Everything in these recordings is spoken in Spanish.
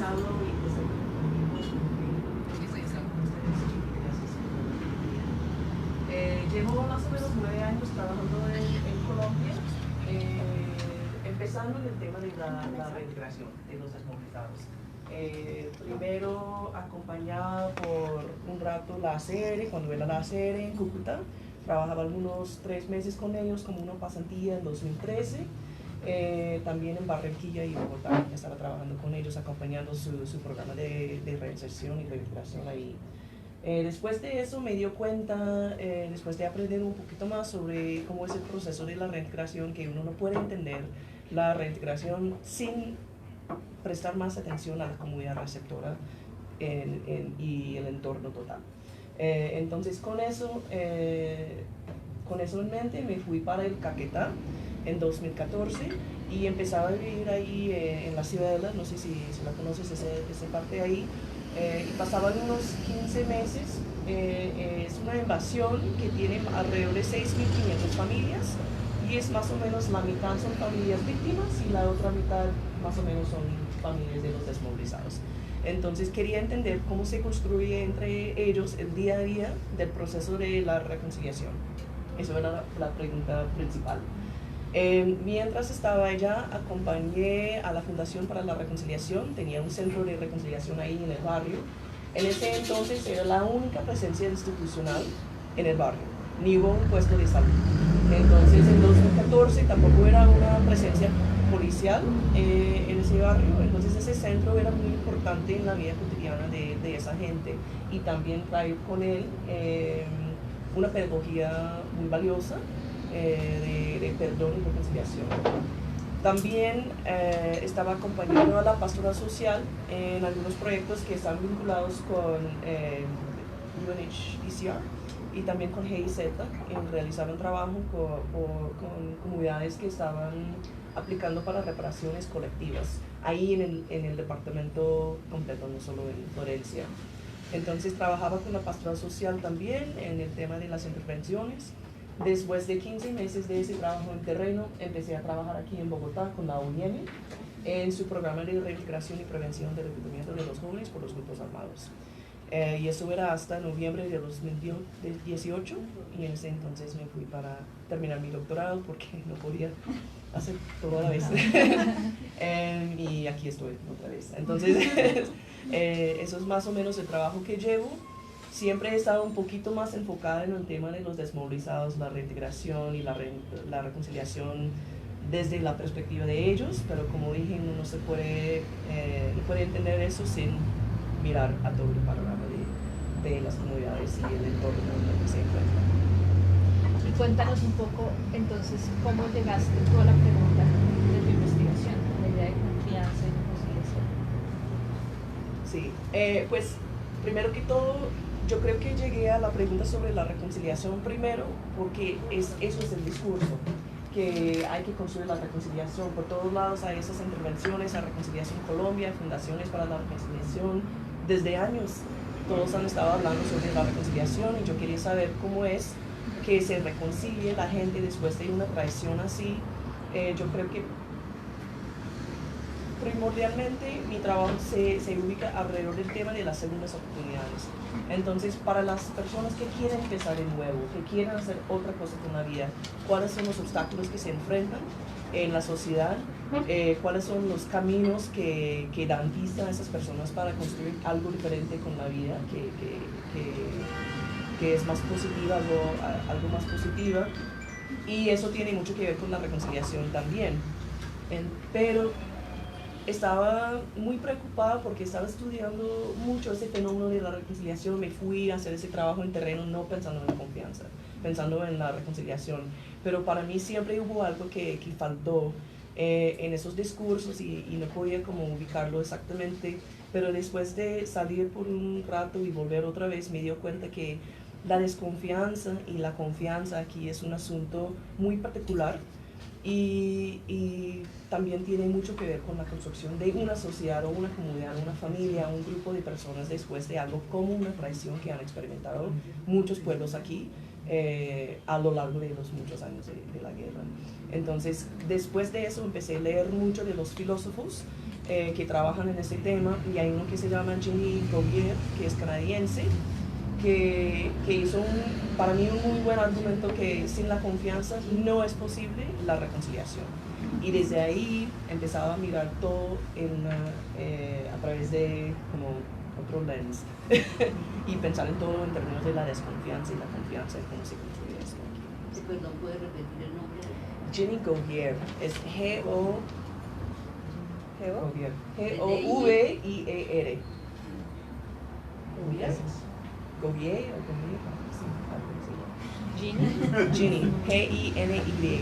pensado y desde llevo más o menos 9 años trabajando en Colombia, empezando en el tema de la reintegración de los desmovilizados. Primero acompañada por un rato la ACR, cuando era la ACR en Cúcuta, trabajaba algunos 3 meses con ellos como una pasantía en 2013. También en Barranquilla y Bogotá estaba trabajando con ellos, acompañando su programa de reinserción y reintegración ahí. Después de eso me dio cuenta, después de aprender un poquito más sobre cómo es el proceso de la reintegración, que uno no puede entender la reintegración sin prestar más atención a la comunidad receptora y el entorno total. Entonces con eso en mente me fui para el Caquetá en 2014 y empezaba a vivir ahí en la Ciudadela, no sé si la conoces, esa parte ahí. Y pasaban unos 15 meses. Es una invasión que tiene alrededor de 6.500 familias y es más o menos la mitad son familias víctimas y la otra mitad más o menos son familias de los desmovilizados. Entonces quería entender cómo se construye entre ellos el día a día del proceso de la reconciliación. Eso era la pregunta principal. Mientras estaba allá, acompañé a la Fundación para la Reconciliación, tenía un centro de reconciliación ahí en el barrio. En ese entonces era la única presencia institucional en el barrio, ni hubo un puesto de salud. Entonces en 2014 tampoco era una presencia policial en ese barrio, entonces ese centro era muy importante en la vida cotidiana de esa gente y también traer con él una pedagogía muy valiosa de perdón y reconciliación. También estaba acompañando a la pastoral social en algunos proyectos que están vinculados con UNHCR y también con GIZ, en realizar un trabajo con comunidades que estaban aplicando para reparaciones colectivas, ahí en el departamento completo, no solo en Florencia. Entonces trabajaba con la pastoral social también en el tema de las intervenciones. Después de 15 meses de ese trabajo en terreno, empecé a trabajar aquí en Bogotá con la ONIEM en su programa de reintegración y prevención del reclutamiento de los jóvenes por los grupos armados. Y eso era hasta noviembre de 2018 y en ese entonces me fui para terminar mi doctorado porque no podía hacer todo a la vez. Y aquí estoy otra vez. Entonces, eso es más o menos el trabajo que llevo. Siempre he estado un poquito más enfocada en el tema de los desmovilizados, la reintegración y la reconciliación desde la perspectiva de ellos, pero como dije, uno no puede entender eso sin mirar a todo el panorama de las comunidades y el entorno en el que se encuentran. Y cuéntanos un poco, entonces, cómo llegaste tú a la pregunta de tu investigación, la idea de confianza y reconciliación. Sí, pues primero que todo, yo creo que llegué a la pregunta sobre la reconciliación primero porque eso es el discurso, que hay que construir la reconciliación. Por todos lados hay esas intervenciones a Reconciliación Colombia, fundaciones para la reconciliación. Desde años todos han estado hablando sobre la reconciliación y yo quería saber cómo es que se reconcilie la gente después de una traición así. Yo creo que primordialmente mi trabajo se ubica alrededor del tema de las segundas oportunidades. Entonces, para las personas que quieren empezar de nuevo, que quieren hacer otra cosa con la vida, ¿cuáles son los obstáculos que se enfrentan en la sociedad? ¿Cuáles son los caminos que dan vista a esas personas para construir algo diferente con la vida, que es más positiva, algo más positiva? Y eso tiene mucho que ver con la reconciliación también. Pero estaba muy preocupada porque estaba estudiando mucho ese fenómeno de la reconciliación. Me fui a hacer ese trabajo en terreno no pensando en la confianza, pensando en la reconciliación. Pero para mí siempre hubo algo que faltó en esos discursos y no podía como ubicarlo exactamente. Pero después de salir por un rato y volver otra vez, me dio cuenta que la desconfianza y la confianza aquí es un asunto muy particular. Y también tiene mucho que ver con la construcción de una sociedad o una comunidad, una familia, un grupo de personas después de algo como una traición que han experimentado muchos pueblos aquí a lo largo de los muchos años de la guerra. Entonces, después de eso empecé a leer mucho de los filósofos que trabajan en este tema, y hay uno que se llama Ginny Gaudier, que es canadiense, que hizo para mí un muy buen argumento que sin la confianza no es posible la reconciliación. Y desde ahí empezaba a mirar todo a través de como otro lens y pensar en todo en términos de la desconfianza y la confianza y cómo se construye esto aquí. Sí, perdón, ¿puede repetir el nombre? Ginny Gaudier es Gauvier. Gouvier. Gouvier. Gouvier o Gouvier, sí, algo así. Ginny, G-I-N-Y.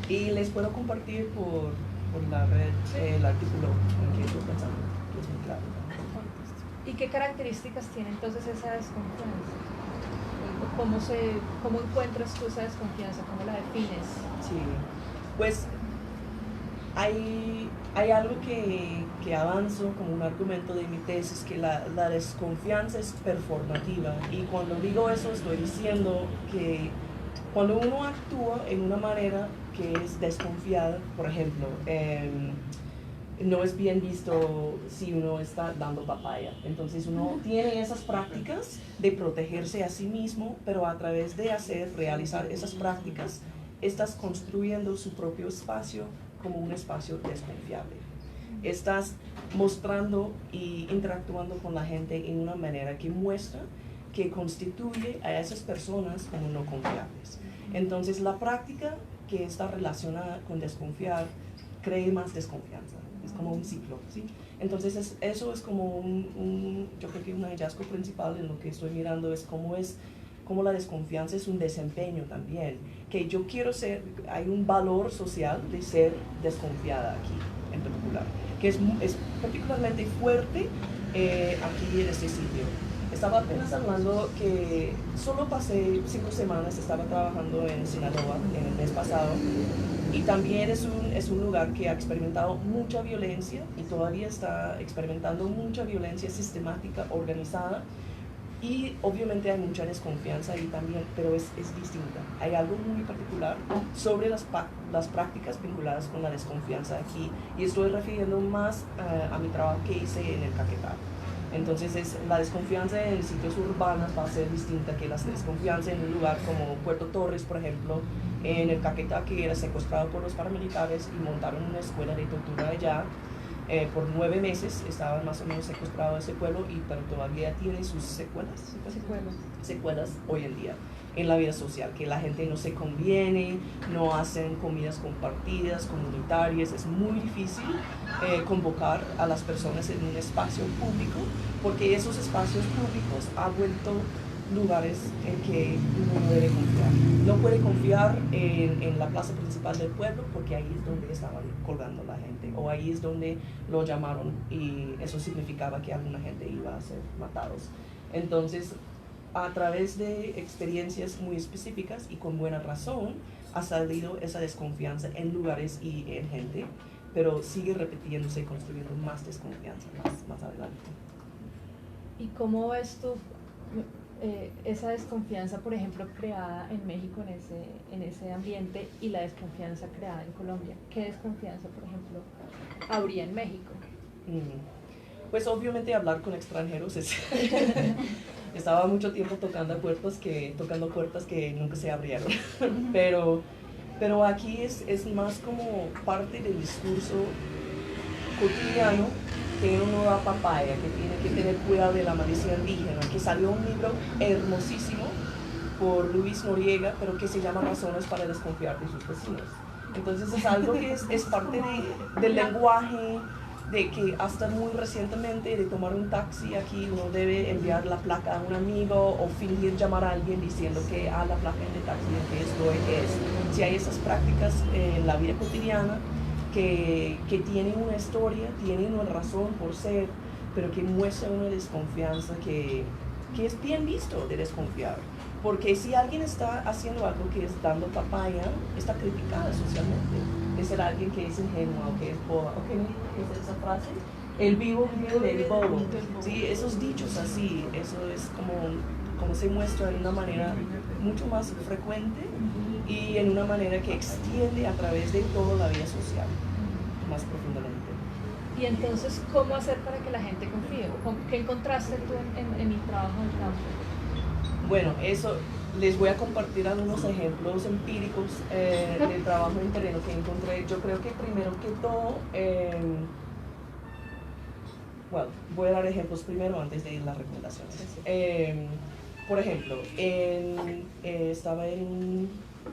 Y les puedo compartir por la red el artículo en que estoy pensando, que es muy claro. ¿Y qué características tiene entonces esa desconfianza? ¿Cómo encuentras tú esa desconfianza? ¿Cómo la defines? Sí, pues hay algo que avanzo como un argumento de mi tesis, que la desconfianza es performativa. Y cuando digo eso estoy diciendo que cuando uno actúa en una manera que es desconfiada, por ejemplo, no es bien visto si uno está dando papaya. Entonces uno tiene esas prácticas de protegerse a sí mismo, pero a través de realizar esas prácticas, estás construyendo su propio espacio como un espacio desconfiable. Estás mostrando y interactuando con la gente en una manera que muestra que constituye a esas personas como no confiables. Entonces la práctica que está relacionada con desconfiar cree más desconfianza. Es como un ciclo, ¿sí? Entonces eso es como yo creo que un hallazgo principal en lo que estoy mirando es cómo la desconfianza es un desempeño también, que yo quiero hay un valor social de ser desconfiada aquí en particular, que es particularmente fuerte aquí en este sitio. Estaba apenas hablando que solo pasé 5 semanas, estaba trabajando en Sinaloa en el mes pasado, y también es un lugar que ha experimentado mucha violencia y todavía está experimentando mucha violencia sistemática, organizada, y obviamente hay mucha desconfianza ahí también, pero es distinta. Hay algo muy particular sobre las prácticas vinculadas con la desconfianza aquí, y estoy refiriendo más a mi trabajo que hice en el Caquetá. Entonces la desconfianza en sitios urbanos va a ser distinta que la desconfianza en un lugar como Puerto Torres, por ejemplo, en el Caquetá, que era secuestrado por los paramilitares y montaron una escuela de tortura allá. Por 9 meses estaban más o menos secuestrados ese pueblo, pero todavía tiene sus secuelas hoy en día en la vida social, que la gente no se conviene, no hacen comidas compartidas, comunitarias. Es muy difícil convocar a las personas en un espacio público, porque esos espacios públicos han vuelto lugares en que uno no debe confiar. No puede confiar en la plaza principal del pueblo, porque ahí es donde estaban colgando la gente, o ahí es donde lo llamaron, y eso significaba que alguna gente iba a ser matados. Entonces, a través de experiencias muy específicas y con buena razón, ha salido esa desconfianza en lugares y en gente, pero sigue repitiéndose y construyendo más desconfianza más adelante. ¿Y cómo ves tú esa desconfianza, por ejemplo, creada en México en ese ambiente, y la desconfianza creada en Colombia? ¿Qué desconfianza, por ejemplo, habría en México? Pues obviamente hablar con extranjeros estaba mucho tiempo tocando puertas que nunca se abrieron. pero aquí es más como parte del discurso cotidiano, que uno da papaya, que tiene que tener cuidado de la maldición indígena, que salió un libro hermosísimo por Luis Noriega, pero que se llama Razones para desconfiar de sus vecinos. Entonces es algo que es parte del lenguaje, de que hasta muy recientemente, de tomar un taxi aquí, uno debe enviar la placa a un amigo o fingir llamar a alguien diciendo que la placa en el taxi que es lo que es. Si hay esas prácticas en la vida cotidiana que tienen una historia, tienen una razón por ser, pero que muestran una desconfianza que es bien visto de desconfiar. Porque si alguien está haciendo algo que es dando papaya, está criticada socialmente. Es ser alguien que es ingenuo o que es boba. ¿Qué es esa frase? El vivo vive del bobo. Sí, esos dichos así, eso es como se muestra de una manera mucho más frecuente y en una manera que extiende a través de toda la vida social. más profundamente. Y entonces, ¿cómo hacer para que la gente confíe? ¿Qué encontraste tú en el trabajo del campo? Bueno, eso les voy a compartir algunos ejemplos empíricos del trabajo en terreno que encontré. Yo creo que primero que todo, bueno, voy a dar ejemplos primero antes de ir a las recomendaciones. Por ejemplo, estaba en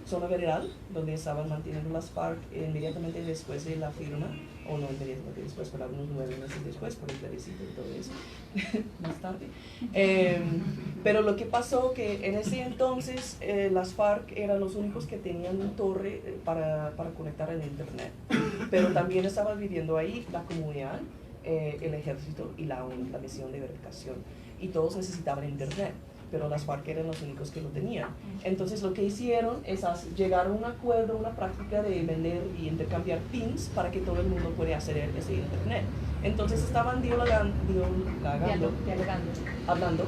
zona veredal, donde estaban manteniendo las FARC inmediatamente después de la firma, o no inmediatamente después, pero algunos 9 meses después, por el plebiscito y todo eso, más tarde. Pero lo que pasó que en ese entonces las FARC eran los únicos que tenían una torre para conectar en internet, pero también estaba viviendo ahí la comunidad, el ejército y la ONU, la misión de verificación, y todos necesitaban internet, pero las FARC eran los únicos que lo tenían. Entonces lo que hicieron es llegar a un acuerdo, una práctica de vender y intercambiar pins para que todo el mundo pueda acceder a ese internet. Entonces estaban hablando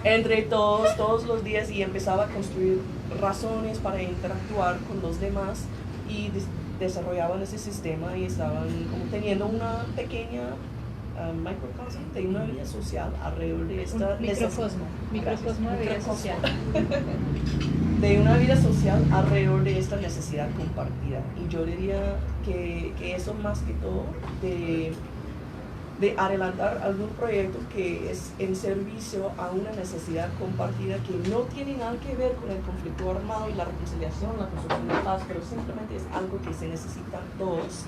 entre todos los días, y empezaba a construir razones para interactuar con los demás, y desarrollaban ese sistema y estaban como teniendo una pequeña microcosmo de una vida social alrededor de esta microcosmo de vida social. De una vida social alrededor de esta necesidad compartida. Y yo diría que eso más que todo de adelantar algún proyecto que es en servicio a una necesidad compartida que no tiene nada que ver con el conflicto armado y la reconciliación, la construcción de paz, pero simplemente es algo que se necesita todos,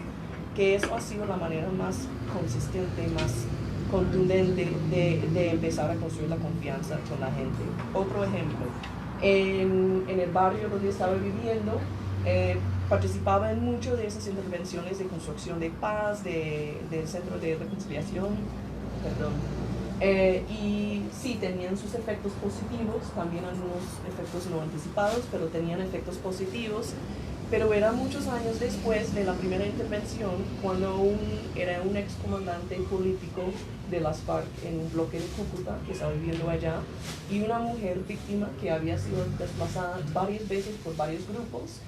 que eso ha sido la manera más consistente, más contundente de empezar a construir la confianza con la gente. Otro ejemplo, en el barrio donde estaba viviendo, participaba en muchas de esas intervenciones de construcción de paz, del Centro de Reconciliación, y sí, tenían sus efectos positivos, también algunos efectos no anticipados, pero tenían efectos positivos. Pero era muchos años después de la primera intervención, cuando era un excomandante político de las FARC en un bloque de Cúcuta, que estaba viviendo allá, y una mujer víctima que había sido desplazada varias veces por varios grupos.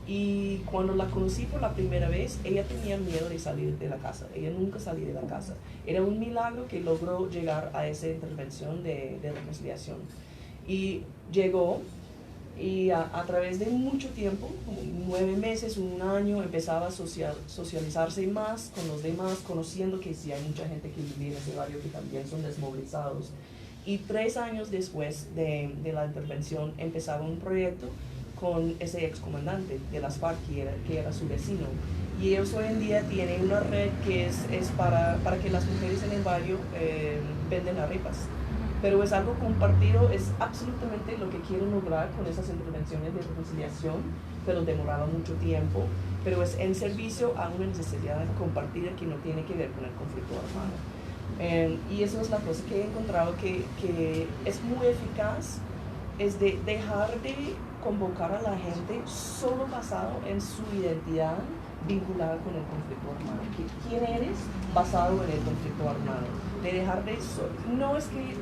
Y cuando la conocí por la primera vez, ella tenía miedo de salir de la casa. Ella nunca salía de la casa. Era un milagro que logró llegar a esa intervención de reconciliación. Y llegó, y a través de mucho tiempo, como 9 meses, un año, empezaba a socializarse más con los demás, conociendo que sí hay mucha gente que vive en ese barrio que también son desmovilizados. Y 3 años después de la intervención, empezaba un proyecto con ese excomandante de las FARC que era su vecino. Y ellos hoy en día tienen una red que es para que las mujeres en el barrio venden arepas. Pero es algo compartido, es absolutamente lo que quieren lograr con esas intervenciones de reconciliación, pero demoraba mucho tiempo, pero es en servicio a una necesidad compartida que no tiene que ver con el conflicto armado. Y eso es la cosa que he encontrado que es muy eficaz, es de dejar de convocar a la gente solo basado en su identidad vinculada con el conflicto armado. ¿Quién eres? Basado en el conflicto armado. De dejar de eso. No es que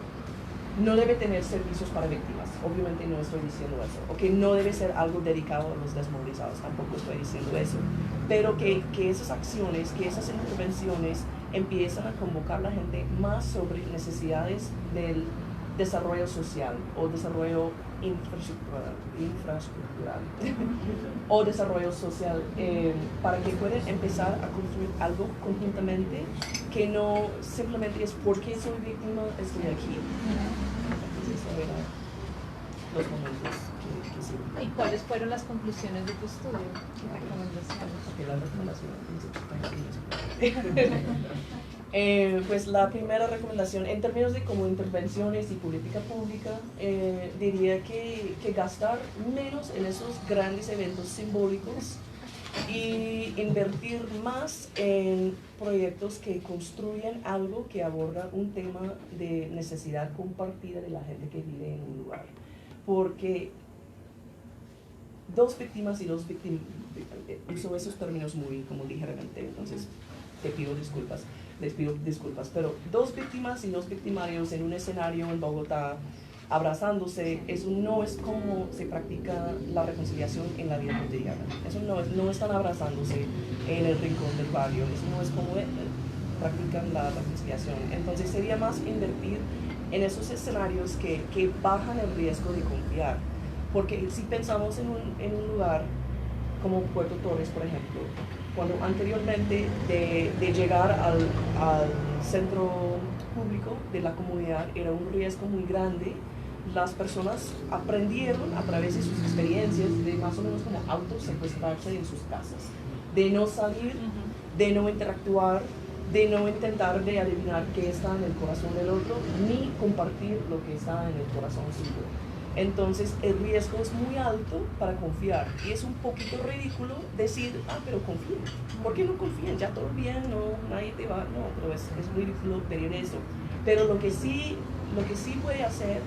no debe tener servicios para víctimas, obviamente no estoy diciendo eso, o que no debe ser algo dedicado a los desmovilizados, tampoco estoy diciendo eso, pero que esas acciones, que esas intervenciones empiezan a convocar a la gente más sobre necesidades del desarrollo social o desarrollo infraestructural o desarrollo social, para que puedan empezar a construir algo conjuntamente que no simplemente es porque soy víctima, estoy aquí. Entonces, los momentos que sí. ¿Y cuáles fueron las conclusiones de tu estudio? ¿Qué recomendaciones? Pues la primera recomendación, en términos de como intervenciones y política pública, diría que gastar menos en esos grandes eventos simbólicos y invertir más en proyectos que construyen algo que aborda un tema de necesidad compartida de la gente que vive en un lugar. Porque dos víctimas y dos víctimas, uso esos términos muy como ligeramente, entonces les pido disculpas, pero dos víctimas y dos victimarios en un escenario en Bogotá abrazándose, eso no es como se practica la reconciliación en la vida cotidiana. Eso no están abrazándose en el rincón del barrio, eso no es como practican la reconciliación. Entonces sería más invertir en esos escenarios que bajan el riesgo de confiar. Porque si pensamos en un lugar como Puerto Torres, por ejemplo, cuando anteriormente de llegar al centro público de la comunidad era un riesgo muy grande, las personas aprendieron a través de sus experiencias de más o menos como autosecuestrarse en sus casas, de no salir, de no interactuar, de no intentar de adivinar qué está en el corazón del otro, ni compartir lo que está en el corazón suyo. Entonces el riesgo es muy alto para confiar y es un poquito ridículo decir, pero confíen. ¿Por qué no confían? Ya todo bien, no, nadie te va, no, pero es ridículo pedir eso. Pero lo que sí puede hacer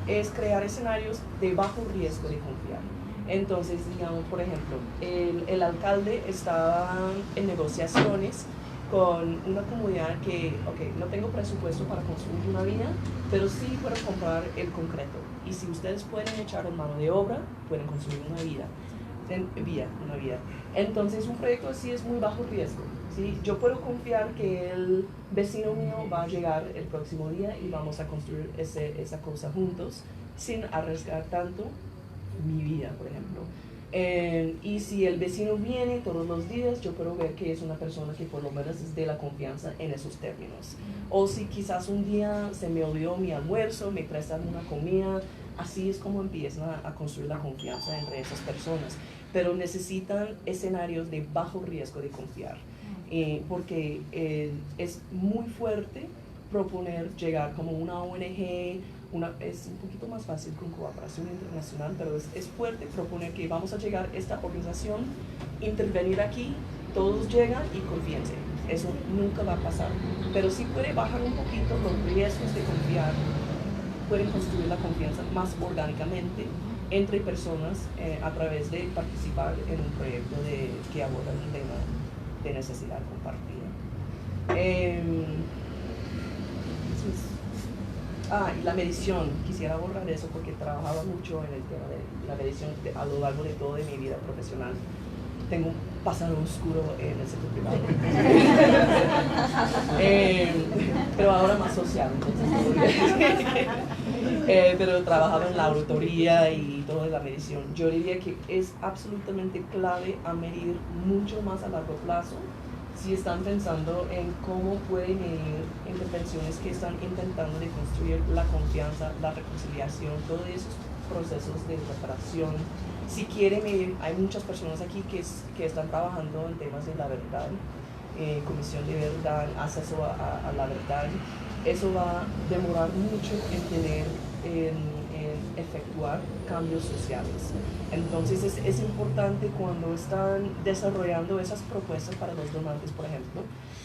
es crear escenarios de bajo riesgo de confiar. Entonces, digamos, por ejemplo, el alcalde estaba en negociaciones con una comunidad que, no tengo presupuesto para construir una vía, pero sí puedo comprar el concreto. Y si ustedes pueden echar en mano de obra, pueden construir una vía. Entonces, un proyecto así es muy bajo riesgo. ¿Sí? Yo puedo confiar que el vecino mío va a llegar el próximo día y vamos a construir esa cosa juntos, sin arriesgar tanto mi vida, por ejemplo. Y si el vecino viene todos los días, yo puedo ver que es una persona que por lo menos es de la confianza en esos términos. O si quizás un día se me olvidó mi almuerzo, me prestan una comida, así es como empiezan a construir la confianza entre esas personas. Pero necesitan escenarios de bajo riesgo de confiar, porque es muy fuerte proponer llegar como una ONG. Es un poquito más fácil con cooperación internacional, pero es fuerte proponer que vamos a llegar a esta organización, intervenir aquí, todos llegan y confíense. Eso nunca va a pasar, pero sí puede bajar un poquito los riesgos de confiar, pueden construir la confianza más orgánicamente entre personas a través de participar en un proyecto que aborda un tema de necesidad compartida. Y la medición, quisiera borrar eso porque trabajaba mucho en el tema de la medición a lo largo de toda mi vida profesional. Tengo un pasado oscuro en el sector privado. Pero ahora más social, entonces pero trabajaba en la auditoría y toda la medición. Yo diría que es absolutamente clave a medir mucho más a largo plazo si están pensando en cómo pueden medir intervenciones que están intentando de construir la confianza, la reconciliación, todos esos procesos de reparación. Si quieren medir, hay muchas personas aquí que están trabajando en temas de la verdad, comisión de verdad, acceso a la verdad. Eso va a demorar mucho en efectuar cambios sociales. Entonces es importante cuando están desarrollando esas propuestas para los donantes, por ejemplo,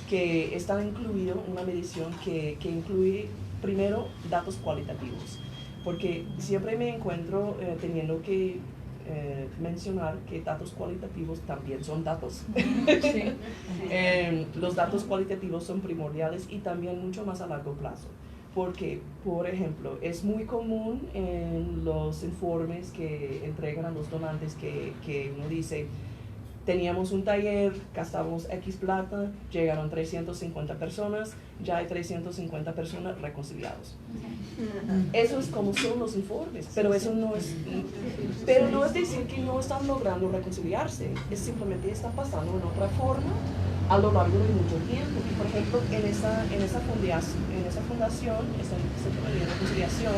que está incluido una medición que incluye primero datos cualitativos, porque siempre me encuentro teniendo que mencionar que datos cualitativos también son datos. Sí. Los datos cualitativos son primordiales y también mucho más a largo plazo. Porque, por ejemplo, es muy común en los informes que entregan a los donantes que uno dice, teníamos un taller, gastamos X plata, llegaron 350 personas, ya hay 350 personas reconciliados. Eso es como son los informes, pero eso no es decir que no están logrando reconciliarse, es simplemente está pasando en otra forma a lo largo de mucho tiempo. Y por ejemplo, en esa fundación, ese Centro de Reconciliación,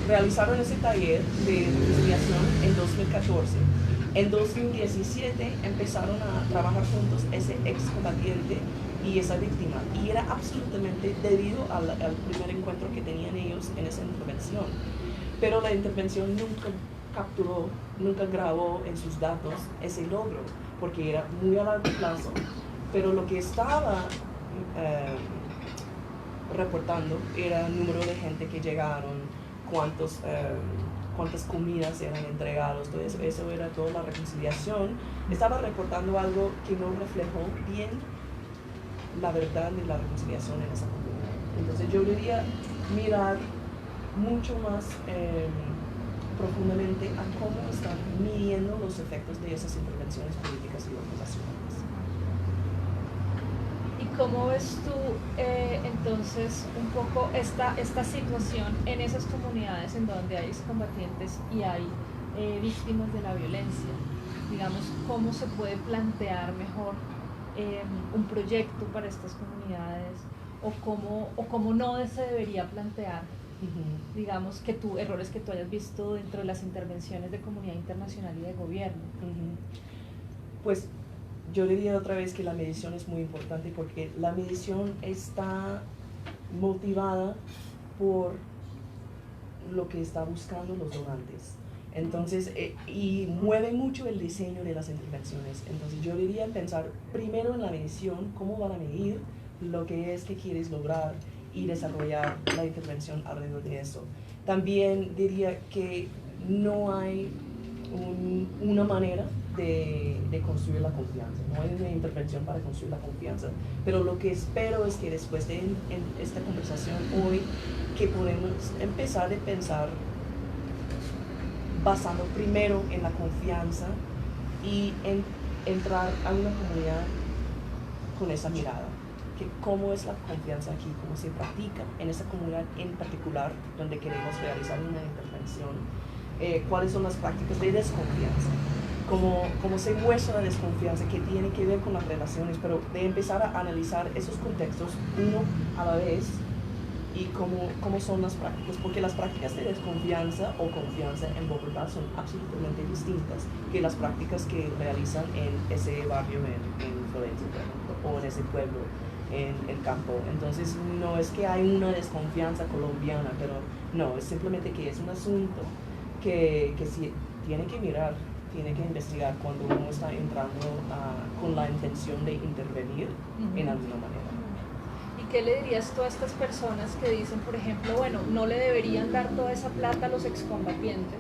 realizaron ese taller de reconciliación en 2014. En 2017 empezaron a trabajar juntos ese excombatiente y esa víctima, y era absolutamente debido al primer encuentro que tenían ellos en esa intervención. Pero la intervención nunca capturó, nunca grabó en sus datos ese logro, porque era muy a largo plazo, pero lo que estaba reportando era el número de gente que llegaron, cuántas comidas eran entregadas, todo eso. Eso era toda la reconciliación. Estaba reportando algo que no reflejó bien la verdad de la reconciliación en esa comunidad. Entonces yo diría mirar mucho más profundamente a cómo están midiendo los efectos de esas intervenciones políticas y organizacionales. ¿Y cómo ves tú entonces un poco esta situación en esas comunidades en donde hay excombatientes y hay víctimas de la violencia? Digamos, ¿cómo se puede plantear mejor un proyecto para estas comunidades o cómo no se debería plantear, digamos, errores que tú hayas visto dentro de las intervenciones de comunidad internacional y de gobierno? Pues yo diría otra vez que la medición es muy importante porque la medición está motivada por lo que está buscando los donantes. Entonces, y mueve mucho el diseño de las intervenciones. Entonces yo diría pensar primero en la medición, cómo van a medir lo que es que quieres lograr y desarrollar la intervención alrededor de eso. También diría que no hay una manera de construir la confianza, no hay una intervención para construir la confianza, pero lo que espero es que después de esta conversación hoy, que podemos empezar a pensar basando primero en la confianza y en entrar a una comunidad con esa mirada, que cómo es la confianza aquí, cómo se practica en esa comunidad en particular donde queremos realizar una intervención, cuáles son las prácticas de desconfianza, cómo se muestra la desconfianza que tiene que ver con las relaciones, pero de empezar a analizar esos contextos uno a la vez y cómo son las prácticas, porque las prácticas de desconfianza o confianza en Bogotá son absolutamente distintas que las prácticas que realizan en ese barrio en Florencia, por ejemplo, o en ese pueblo en el campo. Entonces no es que hay una desconfianza colombiana, pero no, es simplemente que es un asunto que sí tiene que mirar, tiene que investigar cuando uno está entrando con la intención de intervenir en alguna manera. ¿Qué le dirías tú a estas personas que dicen, por ejemplo, bueno, no le deberían dar toda esa plata a los excombatientes,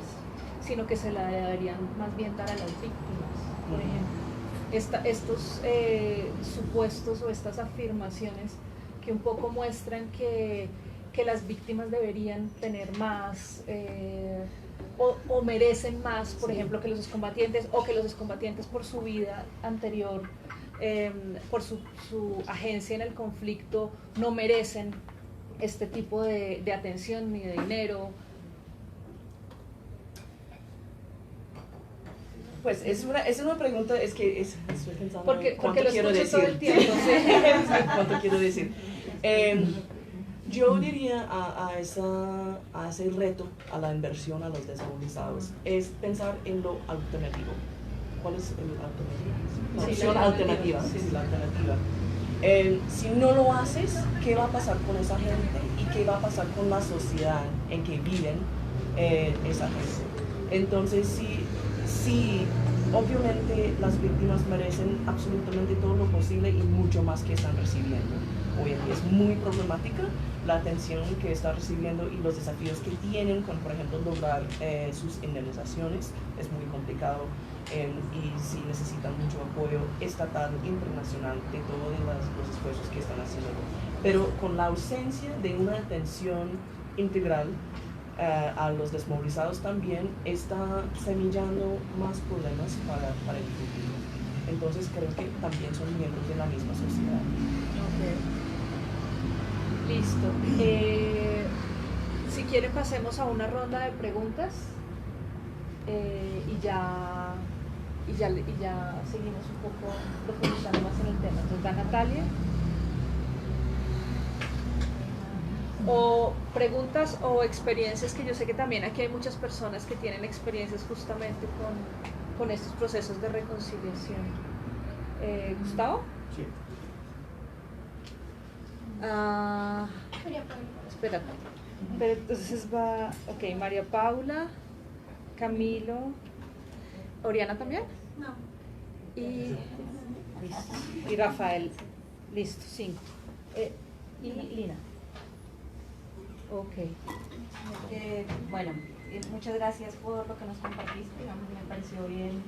sino que se la deberían más bien dar a las víctimas, por ejemplo? Estos supuestos o estas afirmaciones que un poco muestran que las víctimas deberían tener más o merecen más, por ejemplo, que los excombatientes, o que los excombatientes por su vida anterior, por su agencia en el conflicto, no merecen este tipo de atención ni de dinero. Pues es una pregunta, estoy pensando porque cuánto lo quiero escucho decir. todo el tiempo, ¿sí? ¿Cuánto quiero decir? Yo diría a ese reto, a la inversión a los desmovilizados, es pensar en lo alternativo. ¿Cuál es el alternativo? La opción alternativa. Sí, la alternativa. Si no lo haces, ¿qué va a pasar con esa gente y qué va a pasar con la sociedad en que viven esa gente? Entonces, sí, obviamente las víctimas merecen absolutamente todo lo posible y mucho más que están recibiendo. Hoy en día es muy problemática la atención que está recibiendo y los desafíos que tienen con, por ejemplo, lograr sus indemnizaciones. Es muy complicado. Y sí necesitan mucho apoyo estatal, internacional, de todos los esfuerzos que están haciendo. Pero con la ausencia de una atención integral a los desmovilizados también está semillando más problemas para el futuro. Entonces creo que también son miembros de la misma sociedad. Okay. Listo. Si quieren pasemos a una ronda de preguntas y ya seguimos un poco profundizando más en el tema. Entonces va Natalia. O preguntas o experiencias, que yo sé que también aquí hay muchas personas que tienen experiencias justamente con estos procesos de reconciliación. ¿Gustavo? Sí. Espérate. Pero entonces va, ok, María Paula, Camilo, ¿Oriana también? No. Y Rafael. Listo, 5. Y Lina. Ok. Bueno, muchas gracias por lo que nos compartiste, digamos, me pareció bien.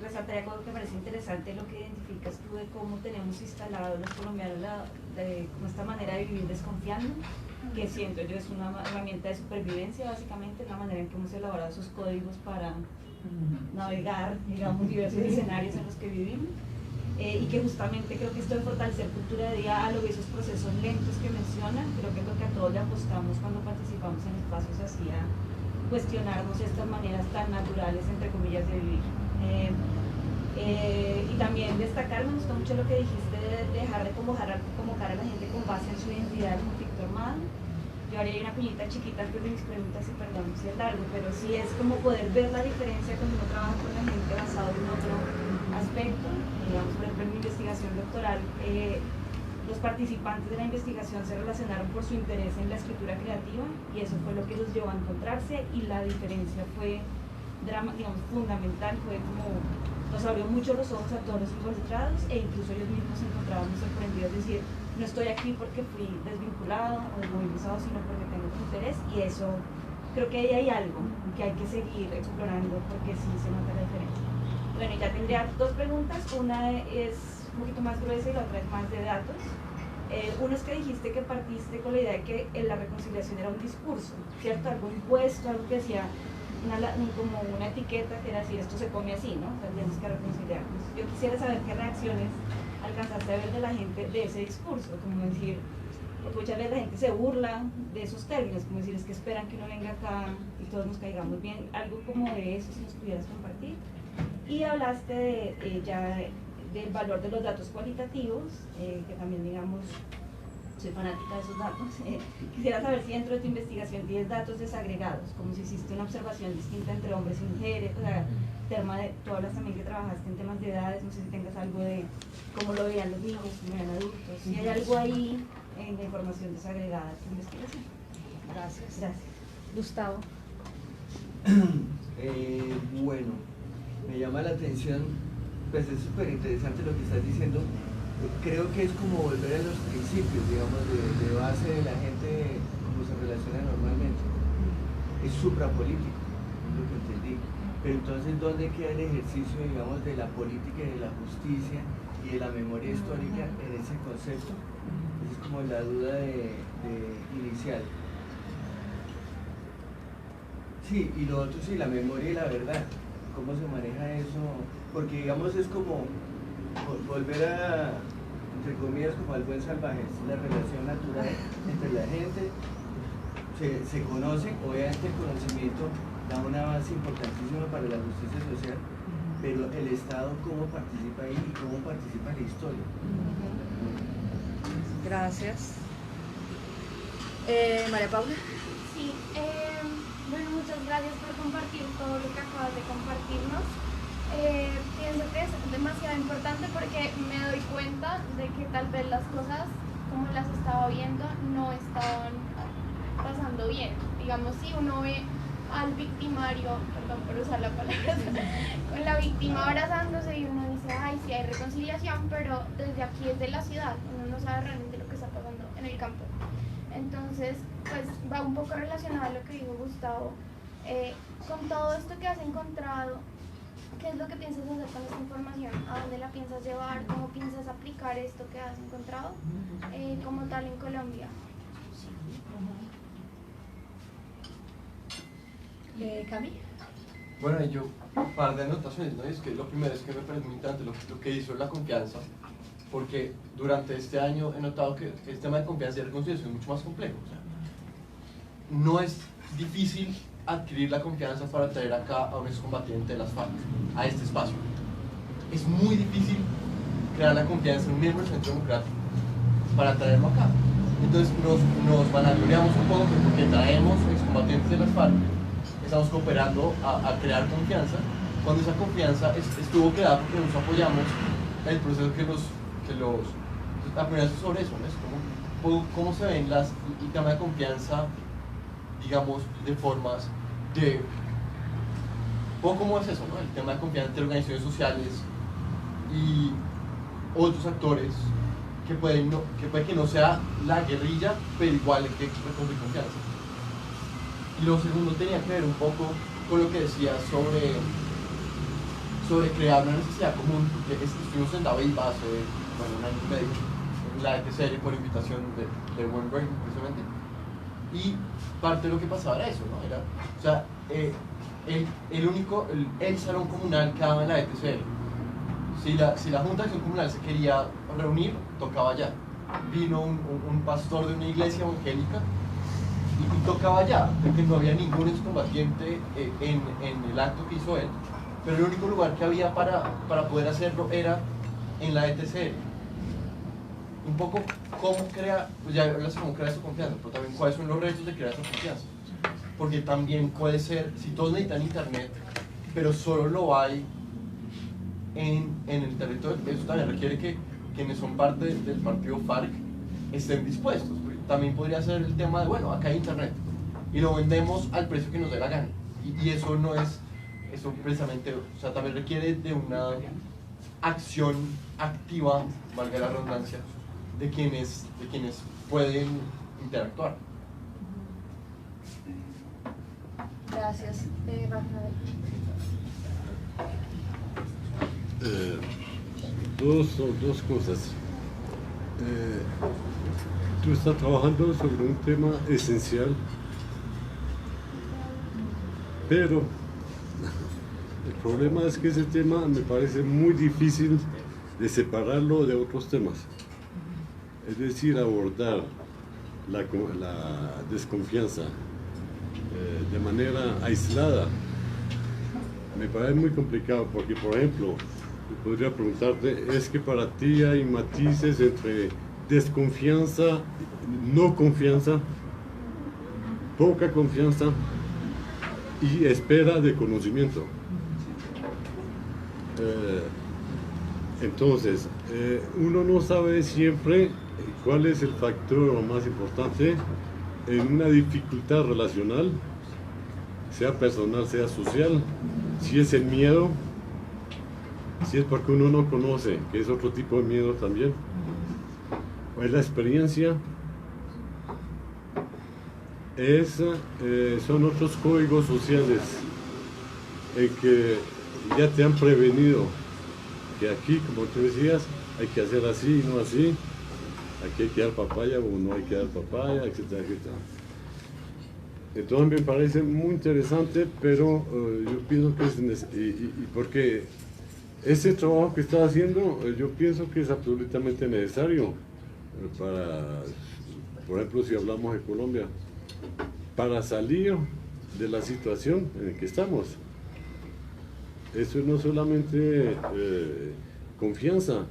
Resaltaría algo que me parece interesante, lo que identificas tú de cómo tenemos instalado los colombianos como esta manera de vivir desconfiando, que siento yo es una herramienta de supervivencia, básicamente, es la manera en que hemos elaborado esos códigos para navegar, digamos, diversos escenarios en los que vivimos. Y que justamente creo que esto de fortalecer cultura de diálogo y esos procesos lentos que mencionan, creo que es lo que a todos le apostamos cuando participamos en espacios así, a cuestionarnos estas maneras tan naturales, entre comillas, de vivir. Y también destacar, me gustó mucho lo que dijiste de dejar de convocar a la gente con base en su identidad de conflicto armado. Yo haría una puñita chiquita antes de mis preguntas y perdón si es largo, pero sí es como poder ver la diferencia cuando uno trabaja con la gente basado en otro aspecto. Digamos, por ejemplo, en mi investigación doctoral, los participantes de la investigación se relacionaron por su interés en la escritura creativa y eso fue lo que los llevó a encontrarse, y la diferencia fue, digamos, fundamental, fue como nos abrió mucho los ojos a todos los involucrados, e incluso ellos mismos se encontraban sorprendidos, es decir, no estoy aquí porque fui desvinculado o desmovilizado, sino porque tengo un interés, y eso, creo que ahí hay algo que hay que seguir explorando porque sí se nota la diferencia. Bueno, ya tendría dos preguntas, una es un poquito más gruesa y la otra es más de datos. Uno es que dijiste que partiste con la idea de que la reconciliación era un discurso, ¿cierto? Algo impuesto, algo que hacía como una etiqueta que era decir esto se come así, ¿no? O sea, tienes que reconciliarnos. Yo quisiera saber qué reacciones alcanzaste a ver de la gente de ese discurso, como decir, porque muchas veces la gente se burla de esos términos, como decir es que esperan que uno venga acá y todos nos caigamos bien, algo como de eso, si nos pudieras compartir. Y hablaste del valor de los datos cualitativos, que también, digamos, soy fanática de esos datos. Quisiera saber si dentro de tu investigación tienes datos desagregados, como si hiciste una observación distinta entre hombres y mujeres, o sea, tú hablas también que trabajaste en temas de edades, no sé si tengas algo de cómo lo veían los niños, cómo lo veían adultos, si hay algo ahí en la información desagregada de tu investigación. Gracias. Gracias. Gustavo. Bueno, me llama la atención, pues es súper interesante lo que estás diciendo. Creo que es como volver a los principios, digamos, de base de la gente, como se relaciona normalmente. Es suprapolítico, es lo que entendí. Pero entonces, ¿dónde queda el ejercicio, digamos, de la política y de la justicia y de la memoria histórica en ese concepto? Esa es como la duda inicial. Sí, y lo otro sí, la memoria y la verdad. ¿Cómo se maneja eso? Porque, digamos, es como volver a, entre comillas, como al buen salvaje, es la relación natural entre la gente, se conocen, obviamente el conocimiento da una base importantísima para la justicia social, pero el Estado cómo participa ahí y cómo participa en la historia. Gracias. María Paula. Sí, bueno, muchas gracias por compartir todo lo que acabas de compartirnos. Pienso que es demasiado importante porque me doy cuenta de que tal vez las cosas como las estaba viendo no estaban pasando bien. Digamos, si uno ve al victimario, perdón por usar la palabra, con la víctima abrazándose y uno dice, ay, sí hay reconciliación, pero desde aquí, desde la ciudad, uno no sabe realmente lo que está pasando en el campo. Entonces, pues va un poco relacionado a lo que dijo Gustavo. Con todo esto que has encontrado, ¿qué es lo que piensas hacer con esta información? ¿A dónde la piensas llevar? ¿Cómo piensas aplicar esto que has encontrado como tal en Colombia? Cami. Bueno, yo un par de anotaciones, ¿no? Es que lo primero es que me parece muy importante lo que hizo la confianza, porque durante este año he notado que el tema de confianza y reconciliación es mucho más complejo. O sea, no es difícil adquirir la confianza para traer acá a un excombatiente de las FARC a este espacio. Es muy difícil crear la confianza en un miembro del Centro Democrático para traerlo acá. Entonces nos vanagloriamos un poco porque traemos excombatientes de las FARC, estamos cooperando a crear confianza, cuando esa confianza estuvo creada porque nos apoyamos en el proceso la primera vez sobre eso, ¿no? Es cómo se ven el tema de confianza, digamos, de formas de, ¿cómo es eso, no? El tema de confianza entre organizaciones sociales y otros actores que puede que no sea la guerrilla, pero igual hay que reconstruir confianza. Y lo segundo tenía que ver un poco con lo que decías sobre crear una necesidad común, porque estuvimos en David hace un año y medio, en la ETCR por invitación de Warren Burger, precisamente, Y parte de lo que pasaba era eso, ¿no? Era, o sea, el salón comunal quedaba en la ETCR. Si la Junta de Acción Comunal se quería reunir, tocaba allá. Vino un pastor de una iglesia evangélica y tocaba allá, porque no había ningún excombatiente en el acto que hizo él. Pero el único lugar que había para poder hacerlo era en la ETCR. Un poco cómo crea, pues ya hablas cómo crea esa confianza, pero también cuáles son los retos de crear esa confianza. Porque también puede ser, si todos necesitan internet, pero solo lo hay en el territorio, eso también requiere que quienes son parte del partido FARC estén dispuestos. También podría ser el tema de, bueno, acá hay internet y lo vendemos al precio que nos dé la gana. Y eso no es, eso precisamente, o sea, también requiere de una acción activa, valga la redundancia, de quienes pueden interactuar. Gracias. Rafael. Dos cosas. Tú estás trabajando sobre un tema esencial, pero el problema es que ese tema me parece muy difícil de separarlo de otros temas. Es decir, abordar la desconfianza de manera aislada me parece muy complicado, porque por ejemplo, podría preguntarte, ¿es que para ti hay matices entre desconfianza, no confianza, poca confianza y espera de conocimiento? Entonces, uno no sabe siempre cuál es el factor más importante en una dificultad relacional, sea personal, sea social. Si es el miedo, si es porque uno no conoce, que es otro tipo de miedo también, o es la experiencia, son otros códigos sociales en que ya te han prevenido que aquí, como tú decías, hay que hacer así y no así, aquí hay que dar papaya o no hay que dar papaya, etcétera, etcétera. Entonces me parece muy interesante, pero yo pienso que es porque ese trabajo que está haciendo, yo pienso que es absolutamente necesario para, por ejemplo, si hablamos de Colombia, para salir de la situación en la que estamos. Eso no solamente confianza,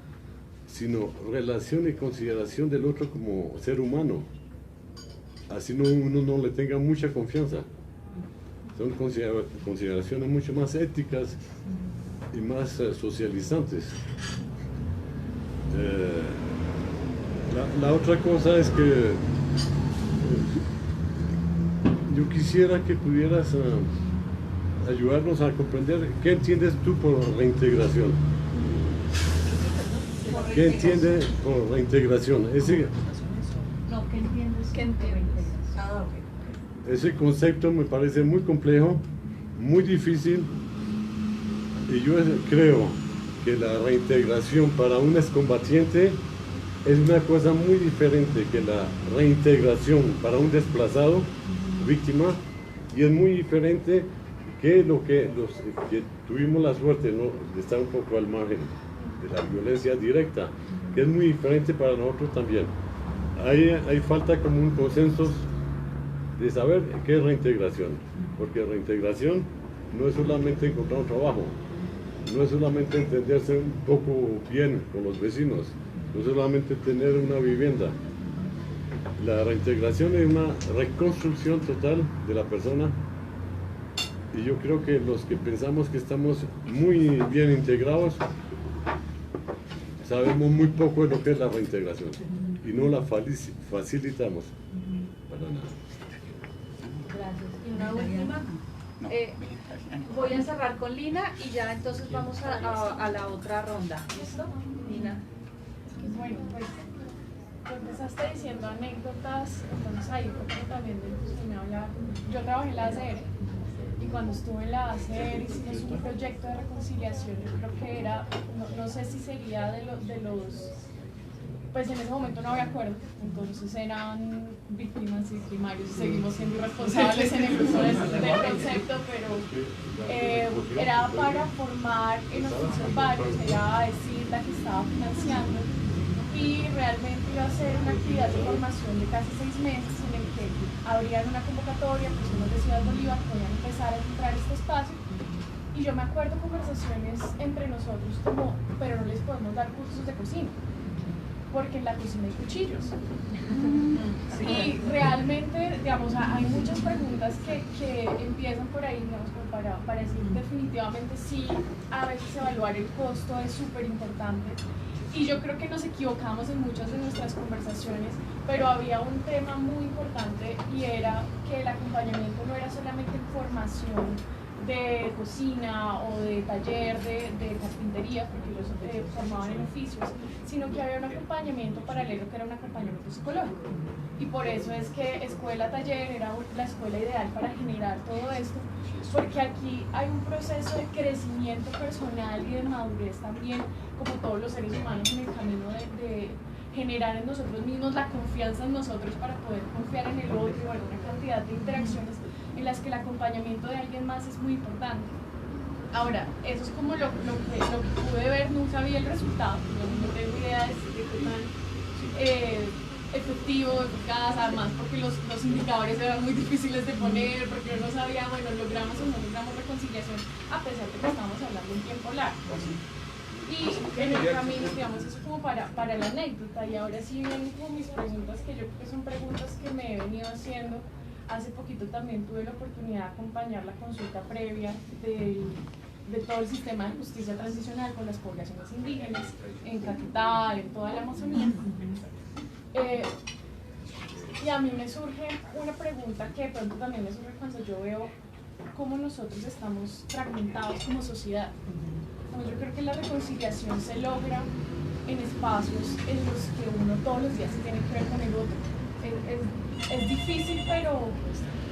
sino relación y consideración del otro como ser humano. Así uno no le tenga mucha confianza. Son consideraciones mucho más éticas y más socializantes. La otra cosa es que yo quisiera que pudieras ayudarnos a comprender qué entiendes tú por reintegración. ¿Qué entiendes por reintegración? No, ¿qué entiendes? ¿Qué entiendes? Ah, ok. Ese concepto me parece muy complejo, muy difícil, y yo creo que la reintegración para un excombatiente es una cosa muy diferente que la reintegración para un desplazado, víctima, y es muy diferente que los que tuvimos la suerte, ¿no?, de estar un poco al margen de la violencia directa, que es muy diferente para nosotros también. Hay falta como un consenso de saber qué es reintegración, porque reintegración no es solamente encontrar un trabajo, no es solamente entenderse un poco bien con los vecinos, no es solamente tener una vivienda. La reintegración es una reconstrucción total de la persona, y yo creo que los que pensamos que estamos muy bien integrados sabemos muy poco de lo que es la reintegración y no la facilitamos para nada. Gracias. Y una última. Voy a cerrar con Lina y ya entonces vamos a la otra ronda. ¿Listo? Lina. Bueno, pues tú empezaste diciendo anécdotas, entonces ahí fue como también de que me hablaba. Yo trabajé en la ACR y cuando estuve en la ACR hicimos un proyecto de reconciliación. Yo creo que era, no sé si sería de los pues en ese momento no había acuerdo, entonces eran víctimas y primarios, seguimos siendo irresponsables en el uso del concepto, pero era para formar en oficios varios, era decir la que estaba financiando, y realmente iba a ser una actividad de formación de casi 6 meses en el que abrían una convocatoria, personas de Ciudad Bolívar podían empezar a entrar a este espacio. Y yo me acuerdo conversaciones entre nosotros como, pero no les podemos dar cursos de cocina, porque en la cocina hay cuchillos. Y realmente, digamos, hay muchas preguntas que empiezan por ahí, digamos, como para decir definitivamente sí, a veces evaluar el costo es súper importante. Y yo creo que nos equivocamos en muchas de nuestras conversaciones, pero había un tema muy importante y era que el acompañamiento no era solamente formación de cocina o de taller de carpintería, porque ellos formaban en oficios, sino que había un acompañamiento paralelo que era un acompañamiento psicológico. Y por eso es que escuela-taller era la escuela ideal para generar todo esto, porque aquí hay un proceso de crecimiento personal y de madurez también, como todos los seres humanos, en el camino de generar en nosotros mismos la confianza en nosotros para poder confiar en el otro, y bueno, una cantidad de interacciones en las que el acompañamiento de alguien más es muy importante. Ahora, eso es como lo que pude ver, nunca vi el resultado, no tengo idea de si fue tan efectivo, eficaz, además porque los indicadores eran muy difíciles de poner, porque yo no sabía, bueno, logramos o no logramos reconciliación, a pesar de que estábamos hablando de un tiempo largo. Y en el camino, digamos, eso como para la anécdota. Y ahora sí vienen como mis preguntas, que yo creo que son preguntas que me he venido haciendo. Hace poquito también tuve la oportunidad de acompañar la consulta previa de todo el sistema de justicia transicional con las poblaciones indígenas en Caquetá, en toda la Amazonía. Y a mí me surge una pregunta que de pronto también me surge cuando yo veo cómo nosotros estamos fragmentados como sociedad. Yo creo que la reconciliación se logra en espacios en los que uno todos los días se tiene que ver con el otro. Es difícil, pero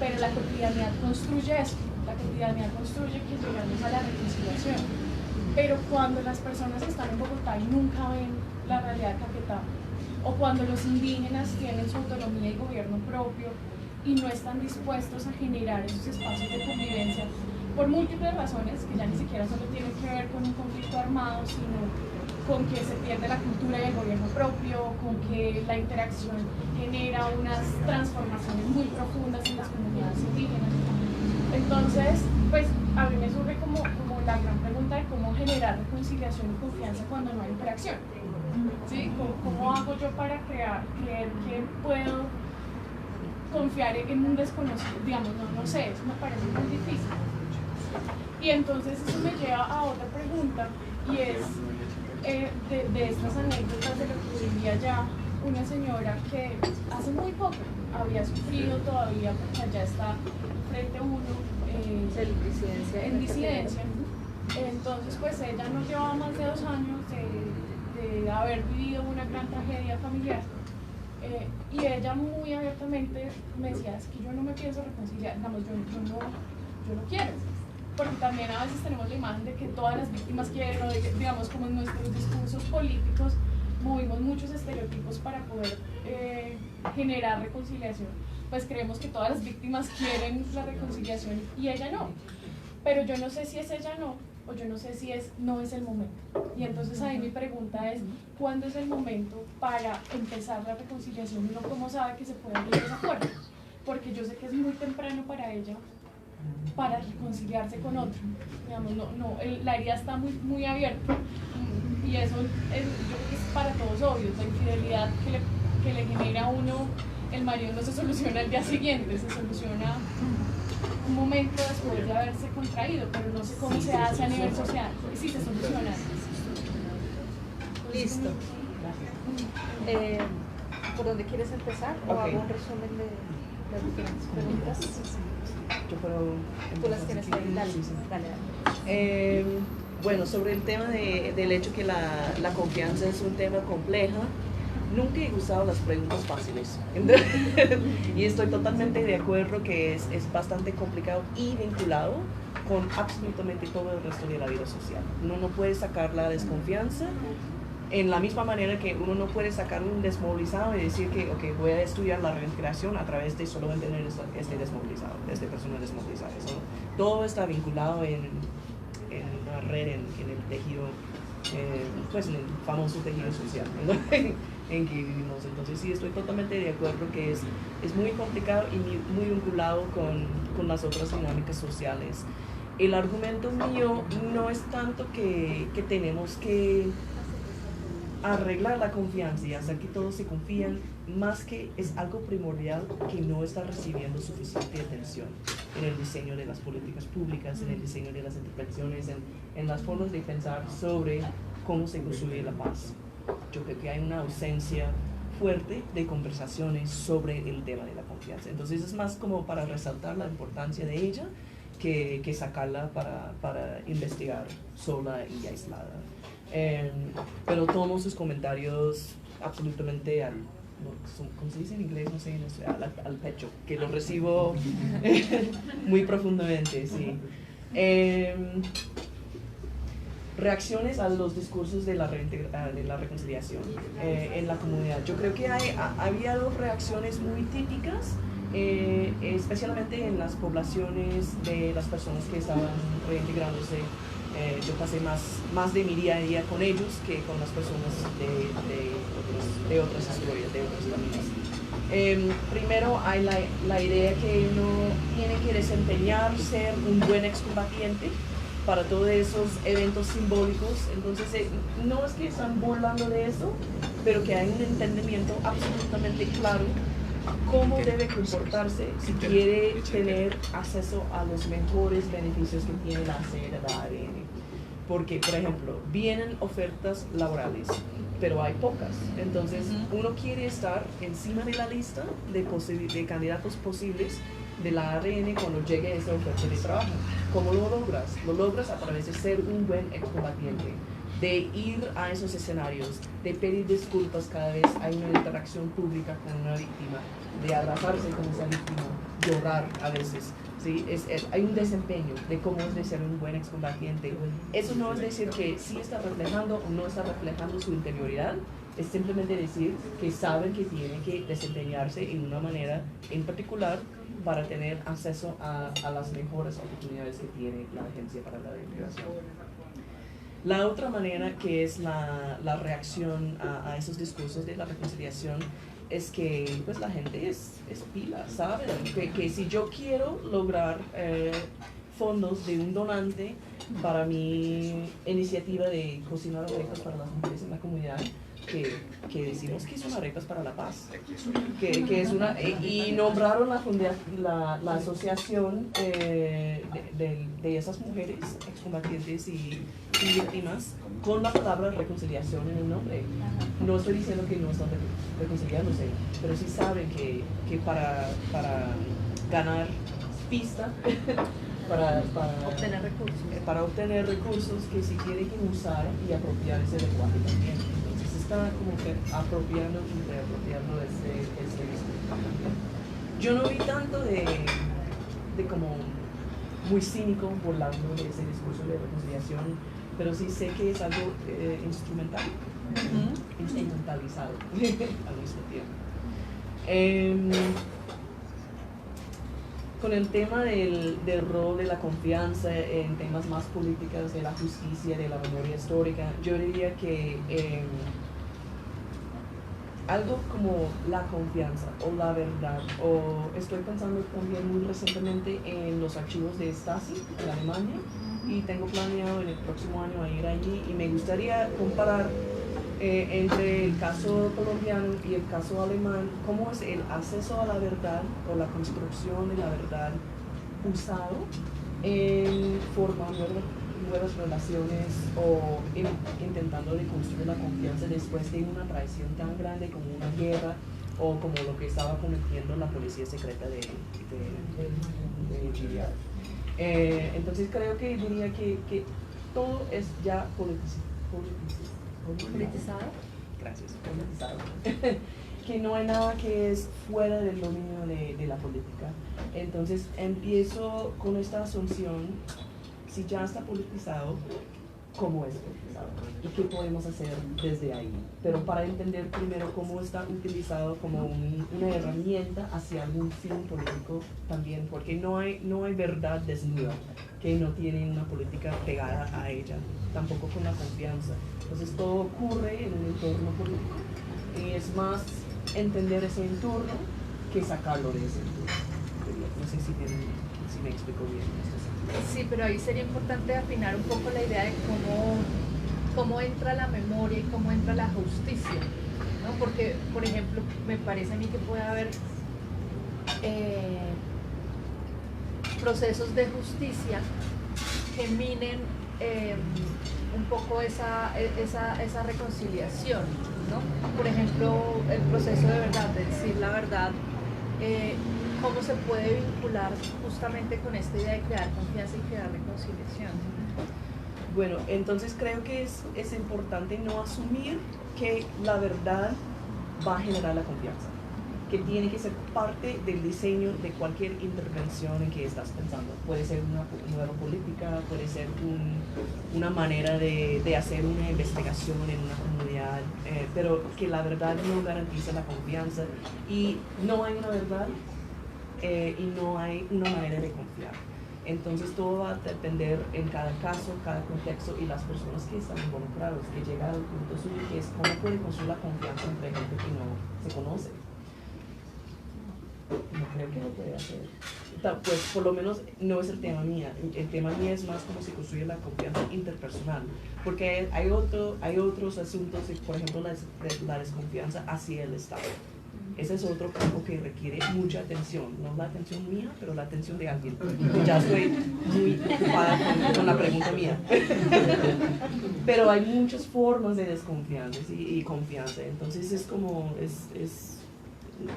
la cotidianidad construye eso. La cotidianidad construye que llegamos a la reconciliación. Pero cuando las personas están en Bogotá y nunca ven la realidad de Caquetá, o cuando los indígenas tienen su autonomía y gobierno propio y no están dispuestos a generar esos espacios de convivencia, por múltiples razones, que ya ni siquiera solo tienen que ver con un conflicto armado, sino con que se pierde la cultura y el gobierno propio, con que la interacción genera unas transformaciones muy profundas en las comunidades indígenas. Entonces, pues a mí me surge como la gran pregunta de cómo generar reconciliación y confianza cuando no hay interacción. ¿Sí? ¿Cómo hago yo para creer que puedo confiar en un desconocido? Digamos, no sé, eso me parece muy difícil. Y entonces eso me lleva a otra pregunta, y es de estas anécdotas de lo que vivía ya una señora que hace muy poco había sufrido todavía, porque allá está frente a uno en disidencia. Entonces pues ella no llevaba más de 2 años de haber vivido una gran tragedia familiar, y ella muy abiertamente me decía, es que yo no me pienso reconciliar, digamos, yo no quiero. Porque también a veces tenemos la imagen de que todas las víctimas quieren, o digamos, como en nuestros discursos políticos movimos muchos estereotipos para poder generar reconciliación. Pues creemos que todas las víctimas quieren la reconciliación y ella no. Pero yo no sé si es ella no, o yo no sé si no es el momento. Y entonces ahí mi pregunta es, ¿cuándo es el momento para empezar la reconciliación? ¿Uno cómo sabe que se puede abrir esa puerta? Porque yo sé que es muy temprano para ella para reconciliarse con otro. Digamos, la herida está muy abierta, y eso yo creo que es para todos obvio. La infidelidad que le genera a uno el marido no se soluciona al día siguiente, se soluciona un momento después de haberse contraído, pero no sé cómo se hace a nivel social, y sí se soluciona. Listo. ¿Por dónde quieres empezar? ¿O hago un resumen de las diferentes preguntas? Yo puedo... Tú las tienes ahí, dale. Bueno, sobre el tema del hecho que la confianza es un tema complejo, nunca he usado las preguntas fáciles. Y estoy totalmente de acuerdo que es bastante complicado y vinculado con absolutamente todo el resto de la vida social. Uno no puede sacar la desconfianza En la misma manera que uno no puede sacar un desmovilizado y decir que okay, voy a estudiar la reintegración a través de solo entender este desmovilizado, esta persona desmovilizada. Eso, todo está vinculado en una red, en el tejido, pues en el famoso tejido social, ¿no? en que vivimos. Entonces sí, estoy totalmente de acuerdo que es muy complicado y muy vinculado con las otras dinámicas sociales. El argumento mío no es tanto que tenemos que arreglar la confianza y hacer que todos se confíen, más que es algo primordial que no está recibiendo suficiente atención en el diseño de las políticas públicas, en el diseño de las intervenciones, en las formas de pensar sobre cómo se construye la paz. Yo creo que hay una ausencia fuerte de conversaciones sobre el tema de la confianza. Entonces es más como para resaltar la importancia de ella que sacarla para investigar sola y aislada. Pero tomo sus comentarios absolutamente ¿cómo se dice en inglés? No sé, al pecho, que lo recibo muy profundamente, sí. Reacciones a los discursos de la reconciliación en la comunidad. Yo creo que había dos reacciones muy típicas, especialmente en las poblaciones de las personas que estaban reintegrándose. Yo pasé más de mi día a día con ellos que con las personas de otras historias, de otros caminos. Primero hay la idea que uno tiene que desempeñar, ser un buen excombatiente para todos esos eventos simbólicos. Entonces no es que están burlando de eso, pero que hay un entendimiento absolutamente claro cómo debe comportarse si quiere tener acceso a los mejores beneficios que tiene la sede de la ARN. Porque, por ejemplo, vienen ofertas laborales, pero hay pocas. Entonces, uno quiere estar encima de la lista de candidatos posibles de la ARN cuando llegue esa oferta de trabajo. ¿Cómo lo logras? Lo logras a través de ser un buen excombatiente, de ir a esos escenarios, de pedir disculpas cada vez hay una interacción pública con una víctima, de abrazarse con esa víctima, llorar a veces. ¿Sí? Hay un desempeño de cómo es de ser un buen excombatiente. Eso no es decir que sí está reflejando o no está reflejando su interioridad, es simplemente decir que saben que tienen que desempeñarse en una manera en particular para tener acceso a las mejores oportunidades que tiene la Agencia para la Reintegración. La otra manera que es la reacción a esos discursos de la reconciliación es que pues, la gente es pila, ¿saben? Que si yo quiero lograr fondos de un donante para mi iniciativa de cocinar arepas para las mujeres en la comunidad, que decimos que son arepas para la paz, que es una, y nombraron la asociación de esas mujeres excombatientes y víctimas con la palabra reconciliación en el nombre. No estoy diciendo que no están reconciliándose, pero sí saben que para ganar pista, para obtener recursos que si quieren que usar y apropiar ese lenguaje también. Entonces está como que apropiando y reapropiando ese discurso. Yo no vi tanto de como muy cínico burlando de ese discurso de reconciliación, pero sí sé que es algo instrumentalizado al mismo tiempo. Con el tema del rol de la confianza en temas más políticos, de la justicia, de la memoria histórica, yo diría que algo como la confianza o la verdad, o estoy pensando también muy recientemente en los archivos de Stasi en Alemania, y tengo planeado en el próximo año a ir allí, y me gustaría comparar entre el caso colombiano y el caso alemán, cómo es el acceso a la verdad o la construcción de la verdad usado en formar nuevas relaciones o intentando de construir la confianza después de una traición tan grande como una guerra o como lo que estaba cometiendo la policía secreta de Chile. Entonces creo que diría que todo es ya politizado. Gracias, politizado. Que no hay nada que es fuera del dominio de la política. Entonces empiezo con esta asunción, si ya está politizado, ¿cómo es politizado? utilizado y qué podemos hacer desde ahí. Pero para entender primero cómo está utilizado como una herramienta hacia algún fin político también, porque no hay verdad desnuda que no tiene una política pegada a ella, tampoco con la confianza. Entonces todo ocurre en un entorno político y es más entender ese entorno que sacarlo de ese entorno. No sé si me explico bien en este sentido. Sí, pero ahí sería importante afinar un poco la idea de cómo entra la memoria y cómo entra la justicia, ¿no? Porque, por ejemplo, me parece a mí que puede haber procesos de justicia que minen un poco esa reconciliación, ¿no? Por ejemplo, el proceso de verdad, de decir la verdad, cómo se puede vincular justamente con esta idea de crear confianza y crear reconciliación. Bueno, entonces creo que es importante no asumir que la verdad va a generar la confianza, que tiene que ser parte del diseño de cualquier intervención en que estás pensando. Puede ser una nueva política, puede ser una manera de hacer una investigación en una comunidad, pero que la verdad no garantiza la confianza y no hay una verdad y no hay una manera de confiar. Entonces todo va a depender en cada caso, cada contexto y las personas que están involucradas, que llegan al punto suyo, que es cómo puede construir la confianza entre gente que no se conoce. No creo que lo puede hacer. Pues por lo menos no es el tema mío. El tema mío es más cómo se construye la confianza interpersonal. Porque hay otros asuntos, por ejemplo la desconfianza hacia el Estado. Ese es otro campo que requiere mucha atención, no la atención mía, pero la atención de alguien. Ya estoy muy ocupada con la pregunta mía. Pero hay muchas formas de desconfianza y confianza, entonces es como,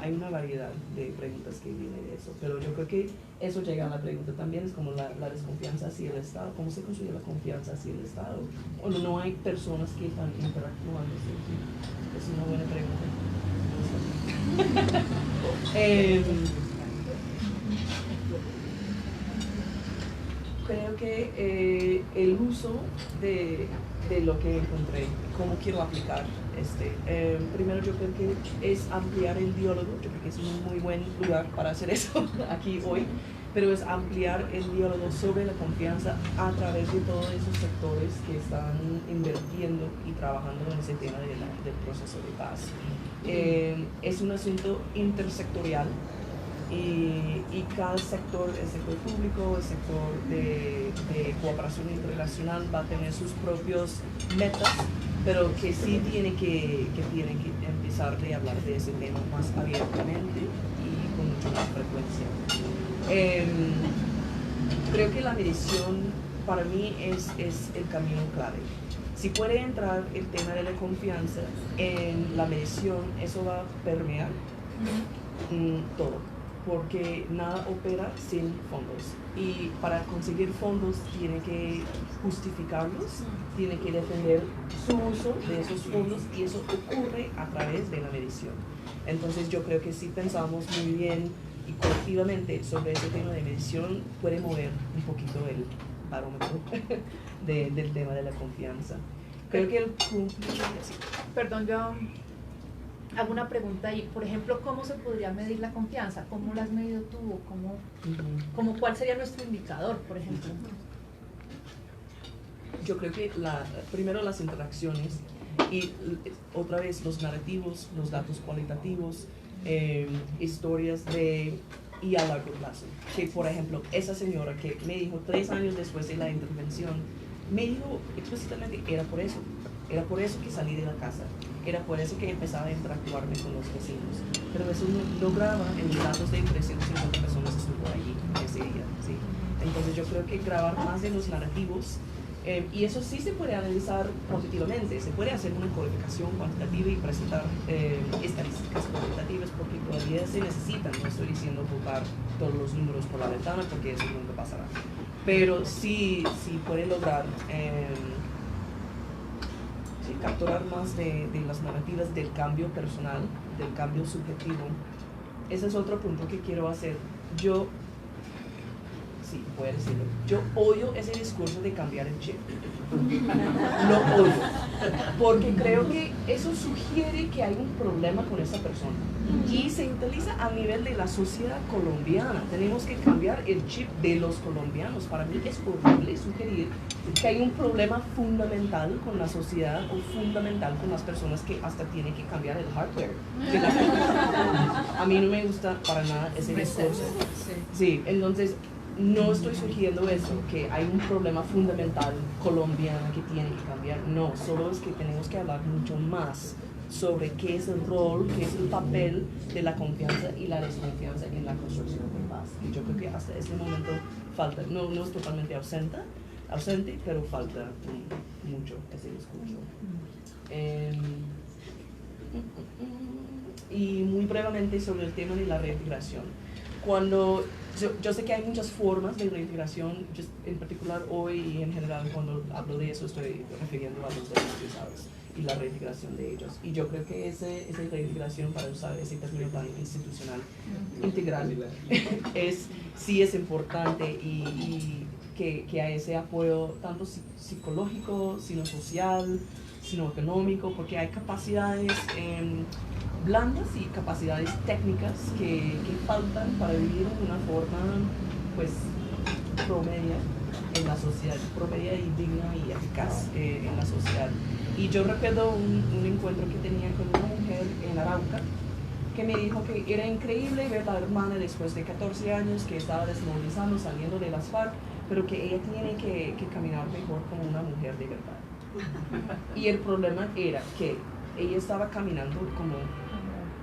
hay una variedad de preguntas que viene de eso, pero yo creo que eso llega a la pregunta también, es como la desconfianza hacia el Estado, cómo se construye la confianza hacia el Estado, o no hay personas que están interactuando. Es una buena pregunta. Creo que el uso de lo que encontré, cómo quiero aplicar primero yo creo que es ampliar el diálogo. Yo creo que es un muy buen lugar para hacer eso aquí hoy, pero es ampliar el diálogo sobre la confianza a través de todos esos sectores que están invirtiendo y trabajando en ese tema del proceso de paz. Es un asunto intersectorial y cada sector, el sector público, el sector de cooperación internacional va a tener sus propios metas, pero que sí tiene que empezar a hablar de ese tema más abiertamente y con mucha más frecuencia. Creo que la medición para mí es el camino clave. Si puede entrar el tema de la confianza en la medición, eso va a permear todo, porque nada opera sin fondos. Y para conseguir fondos tiene que justificarlos, tiene que defender su uso de esos fondos y eso ocurre a través de la medición. Entonces yo creo que si pensamos muy bien y colectivamente sobre ese tema de medición, puede mover un poquito el barómetro del tema de la confianza. Creo que el punto... Perdón, yo hago una pregunta ahí. Por ejemplo, ¿cómo se podría medir la confianza? ¿Cómo la has medido tú? ¿Cuál sería nuestro indicador, por ejemplo? Yo creo que primero las interacciones y otra vez los narrativos, los datos cualitativos, historias y a largo plazo. Que por ejemplo, esa señora que me dijo 3 años después de la intervención, me dijo explícitamente, era por eso que salí de la casa, era por eso que empezaba a interactuarme con los vecinos. Pero eso no graba en los datos de 350 personas que estuvo allí ese día, ¿sí? Entonces yo creo que grabar más de los narrativos, y eso sí se puede analizar positivamente, se puede hacer una codificación cuantitativa y presentar estadísticas cuantitativas porque todavía se necesitan. No estoy diciendo botar todos los números por la ventana porque eso nunca pasará, pero sí puede lograr capturar más de las narrativas del cambio personal, del cambio subjetivo. Ese es otro punto que quiero hacer. Yo sí, voy a decirlo. Yo odio ese discurso de cambiar el chip. Lo odio. Porque creo que eso sugiere que hay un problema con esa persona. Y se utiliza a nivel de la sociedad colombiana. Tenemos que cambiar el chip de los colombianos. Para mí es horrible sugerir que hay un problema fundamental con la sociedad o fundamental con las personas que hasta tienen que cambiar el hardware. A mí no me gusta para nada ese discurso. Sí, entonces no estoy sugiriendo eso, que hay un problema fundamental colombiano que tiene que cambiar. No, solo es que tenemos que hablar mucho más sobre qué es el rol, qué es el papel de la confianza y la desconfianza en la construcción de paz. Y yo creo que hasta este momento falta, no es totalmente ausente, pero falta mucho ese discurso. Y muy brevemente sobre el tema de la reintegración. Cuando yo sé que hay muchas formas de reintegración, en particular hoy y en general cuando hablo de eso estoy refiriendo a los desplazados y la reintegración de ellos. Y yo creo que esa reintegración, para usar ese término tan institucional, integral, sí es importante y que haya ese apoyo tanto psicológico, sino social, sino económico, porque hay capacidades blandas y capacidades técnicas que faltan para vivir de una forma pues promedia en la sociedad, promedia y digna y eficaz en la sociedad. Y yo recuerdo un encuentro que tenía con una mujer en Arauca que me dijo que era increíble ver a la hermana después de 14 años que estaba desmovilizando, saliendo de las FARC, pero que ella tiene que caminar mejor como una mujer de verdad. Y el problema era que ella estaba caminando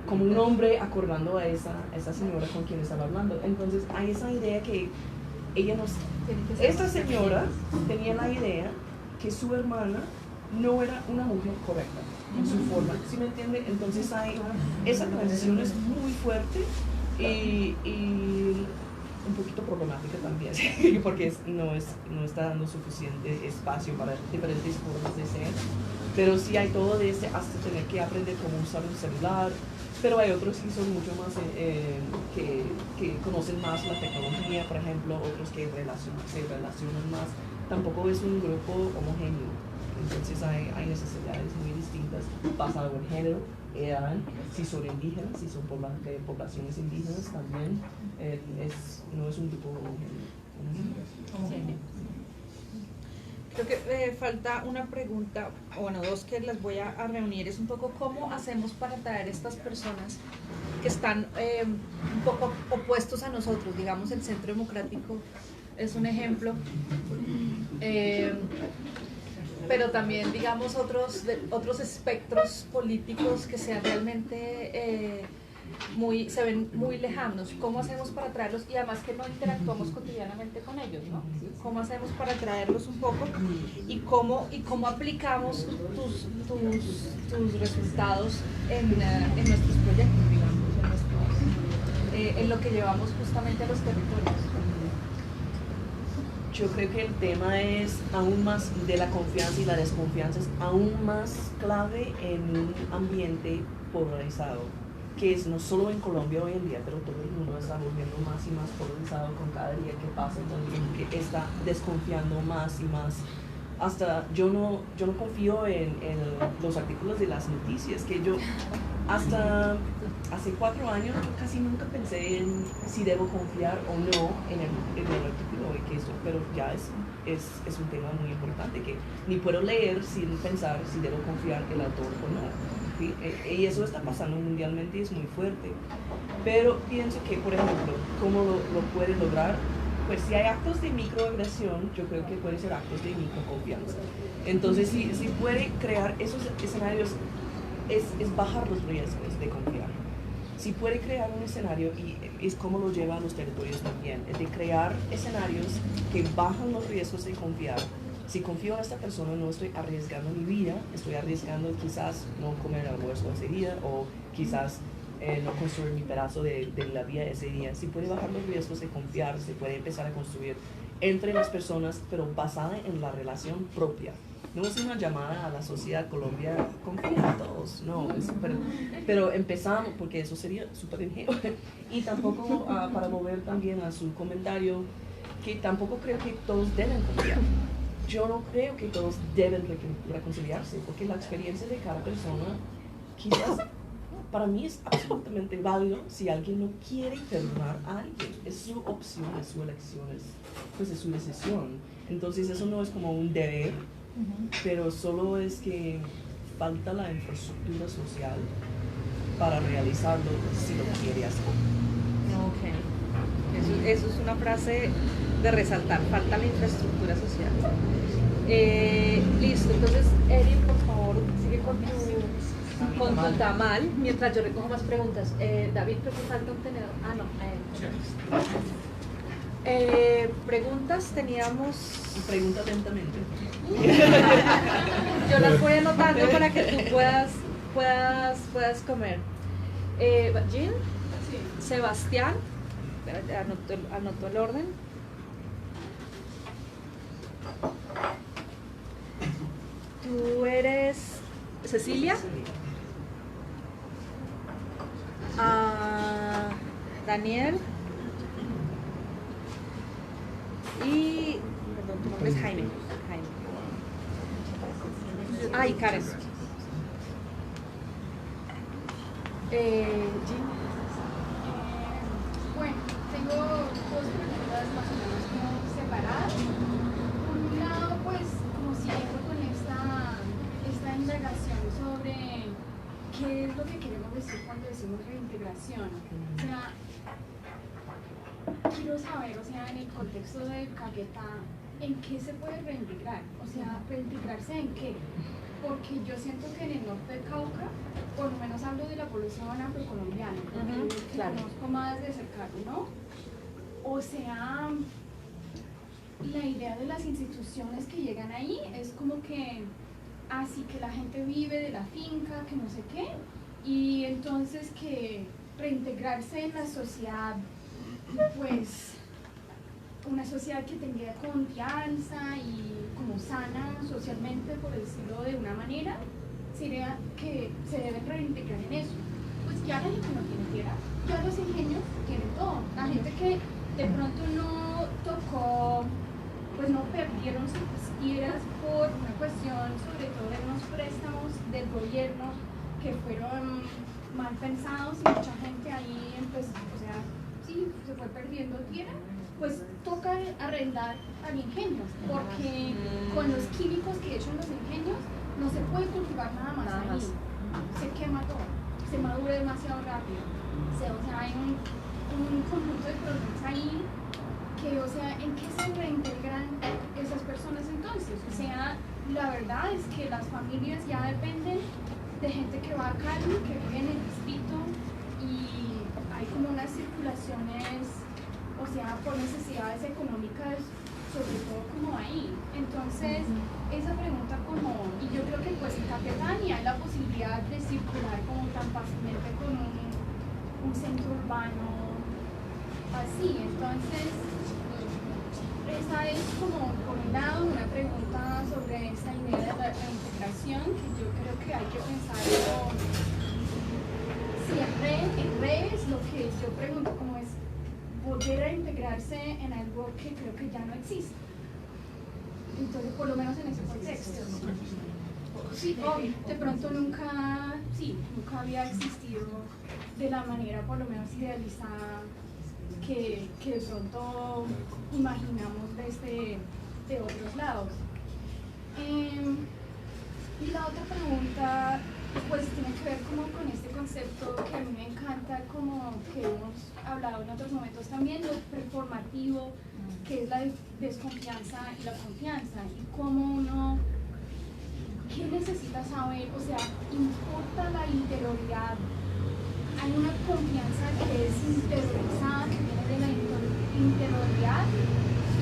como un hombre, acordando a esa señora con quien estaba hablando. Entonces hay esa idea que esta señora tenía la idea que su hermana no era una mujer correcta en su forma, ¿sí me entiende? Entonces esa transición es muy fuerte y un poquito problemática también, porque no está dando suficiente espacio para diferentes formas de ser, pero sí hay todo de ese, hasta tener que aprender cómo usar un celular, pero hay otros que son mucho más, que conocen más la tecnología, por ejemplo, otros que se relacionan más. Tampoco es un grupo homogéneo, entonces hay necesidades muy distintas basado en género, edad, si son indígenas, si son de poblaciones indígenas también, no es un grupo homogéneo. Creo que falta una pregunta, o bueno, dos que las voy a reunir. Es un poco cómo hacemos para atraer estas personas que están un poco opuestos a nosotros. Digamos, el Centro Democrático es un ejemplo, pero también, digamos, otros espectros políticos que sean realmente se ven muy lejanos. ¿Cómo hacemos para traerlos? Y además que no interactuamos cotidianamente con ellos, ¿no? ¿Cómo hacemos para traerlos un poco? ¿Y cómo aplicamos tus resultados en nuestros proyectos, digamos, en lo que llevamos justamente a los territorios? Yo creo que el tema es aún más de la confianza y la desconfianza, es aún más clave en un ambiente polarizado, que es no solo en Colombia hoy en día, pero todo el mundo está volviendo más y más polarizado con cada día que pasa, entonces que está desconfiando más y más. Hasta yo no confío en los artículos de las noticias, que yo hasta hace 4 años yo casi nunca pensé en si debo confiar o no en el artículo de queso, pero ya es un tema muy importante que ni puedo leer sin pensar si debo confiar en el autor o no. ¿Sí? Y eso está pasando mundialmente y es muy fuerte. Pero pienso que, por ejemplo, ¿cómo lo puede lograr? Pues si hay actos de microagresión, yo creo que pueden ser actos de microconfianza. Entonces, si puede crear esos escenarios, es bajar los riesgos de confiar. Si puede crear un escenario, y es como lo lleva a los territorios también, es de crear escenarios que bajan los riesgos de confiar. Si confío en esta persona, no estoy arriesgando mi vida, estoy arriesgando quizás no comer almuerzo ese día o quizás no construir mi pedazo de la vida ese día. Si puede bajar los riesgos de confiar, se puede empezar a construir entre las personas, pero basada en la relación propia. No es una llamada a la sociedad Colombia, confíen en todos, no, pero empezamos, porque eso sería súper ingenuo. Y tampoco, para volver también a su comentario, que tampoco creo que todos deben confiar. Yo no creo que todos deben reconciliarse, porque la experiencia de cada persona quizás para mí es absolutamente válido si alguien no quiere perdonar a alguien. Es su opción, es su elección, pues es su decisión. Entonces eso no es como un deber, pero solo es que falta la infraestructura social para realizarlo si lo quiere hacer. Ok. Eso es una frase de resaltar, falta la infraestructura social. Listo, entonces Erin, por favor, sigue con tu tamal, mientras yo recojo más preguntas. David, creo que falta un tenedor. Ah, no. Preguntas teníamos. Pregunta atentamente. Yo las voy anotando para que tú puedas comer. Jean, Sí. Sebastián, anoto el orden. Tú eres Cecilia. Daniel. Y, perdón, tu nombre es Jaime. Y Karen. Jean. Bueno, tengo dos preguntas más o menos como separadas. Por un lado, pues, como siguiendo con esta indagación sobre qué es lo que queremos decir cuando decimos reintegración. O sea, quiero saber, o sea, en el contexto de Caquetá, ¿en qué se puede reintegrar? O sea, ¿reintegrarse en qué? Porque yo siento que en el norte de Cauca, por lo menos hablo de la población afrocolombiana, porque claro. conozco más de cercano, ¿no? O sea, la idea de las instituciones que llegan ahí es como que así que la gente vive de la finca, que no sé qué, y entonces que reintegrarse en la sociedad, pues una sociedad que tenga confianza y como sana socialmente, por decirlo de una manera, sería que se deben reintegrar en eso. Pues ya la gente no tiene tierra, ya los ingenios tienen todo. La gente que de pronto no tocó, pues no perdieron sus tierras por una cuestión, sobre todo de unos préstamos del gobierno que fueron mal pensados y mucha gente ahí, pues, o sea, sí, se fue perdiendo tierra, pues toca arrendar al ingenio, porque con los químicos que echan los ingenios no se puede cultivar nada más ahí, se quema todo, se madura demasiado rápido, o sea, hay un conjunto de problemas ahí que, o sea, ¿en qué se reintegran esas personas entonces? O sea, la verdad es que las familias ya dependen de gente que va a Cali, que vive en el distrito, y hay como unas circulaciones, o sea, por necesidades económicas, sobre todo como ahí. Entonces, esa pregunta como, y yo creo que pues en Caquetá ni hay la posibilidad de circular como tan fácilmente con un centro urbano así. Entonces, esa es como, por un lado, una pregunta sobre esta idea de la integración, que yo creo que hay que pensarlo. Si en redes lo que yo pregunto como es volver a integrarse en algo que creo que ya no existe. Entonces, por lo menos en ese contexto. Sí, de pronto nunca había existido de la manera por lo menos idealizada que de pronto imaginamos de otros lados. Y la otra pregunta pues tiene que ver como con este concepto que a mí me encanta, como que hemos hablado en otros momentos también, lo performativo, que es la desconfianza y la confianza, y cómo uno, ¿qué necesita saber? O sea, ¿importa la interioridad? Hay una confianza que es interiorizada, que viene de la interioridad,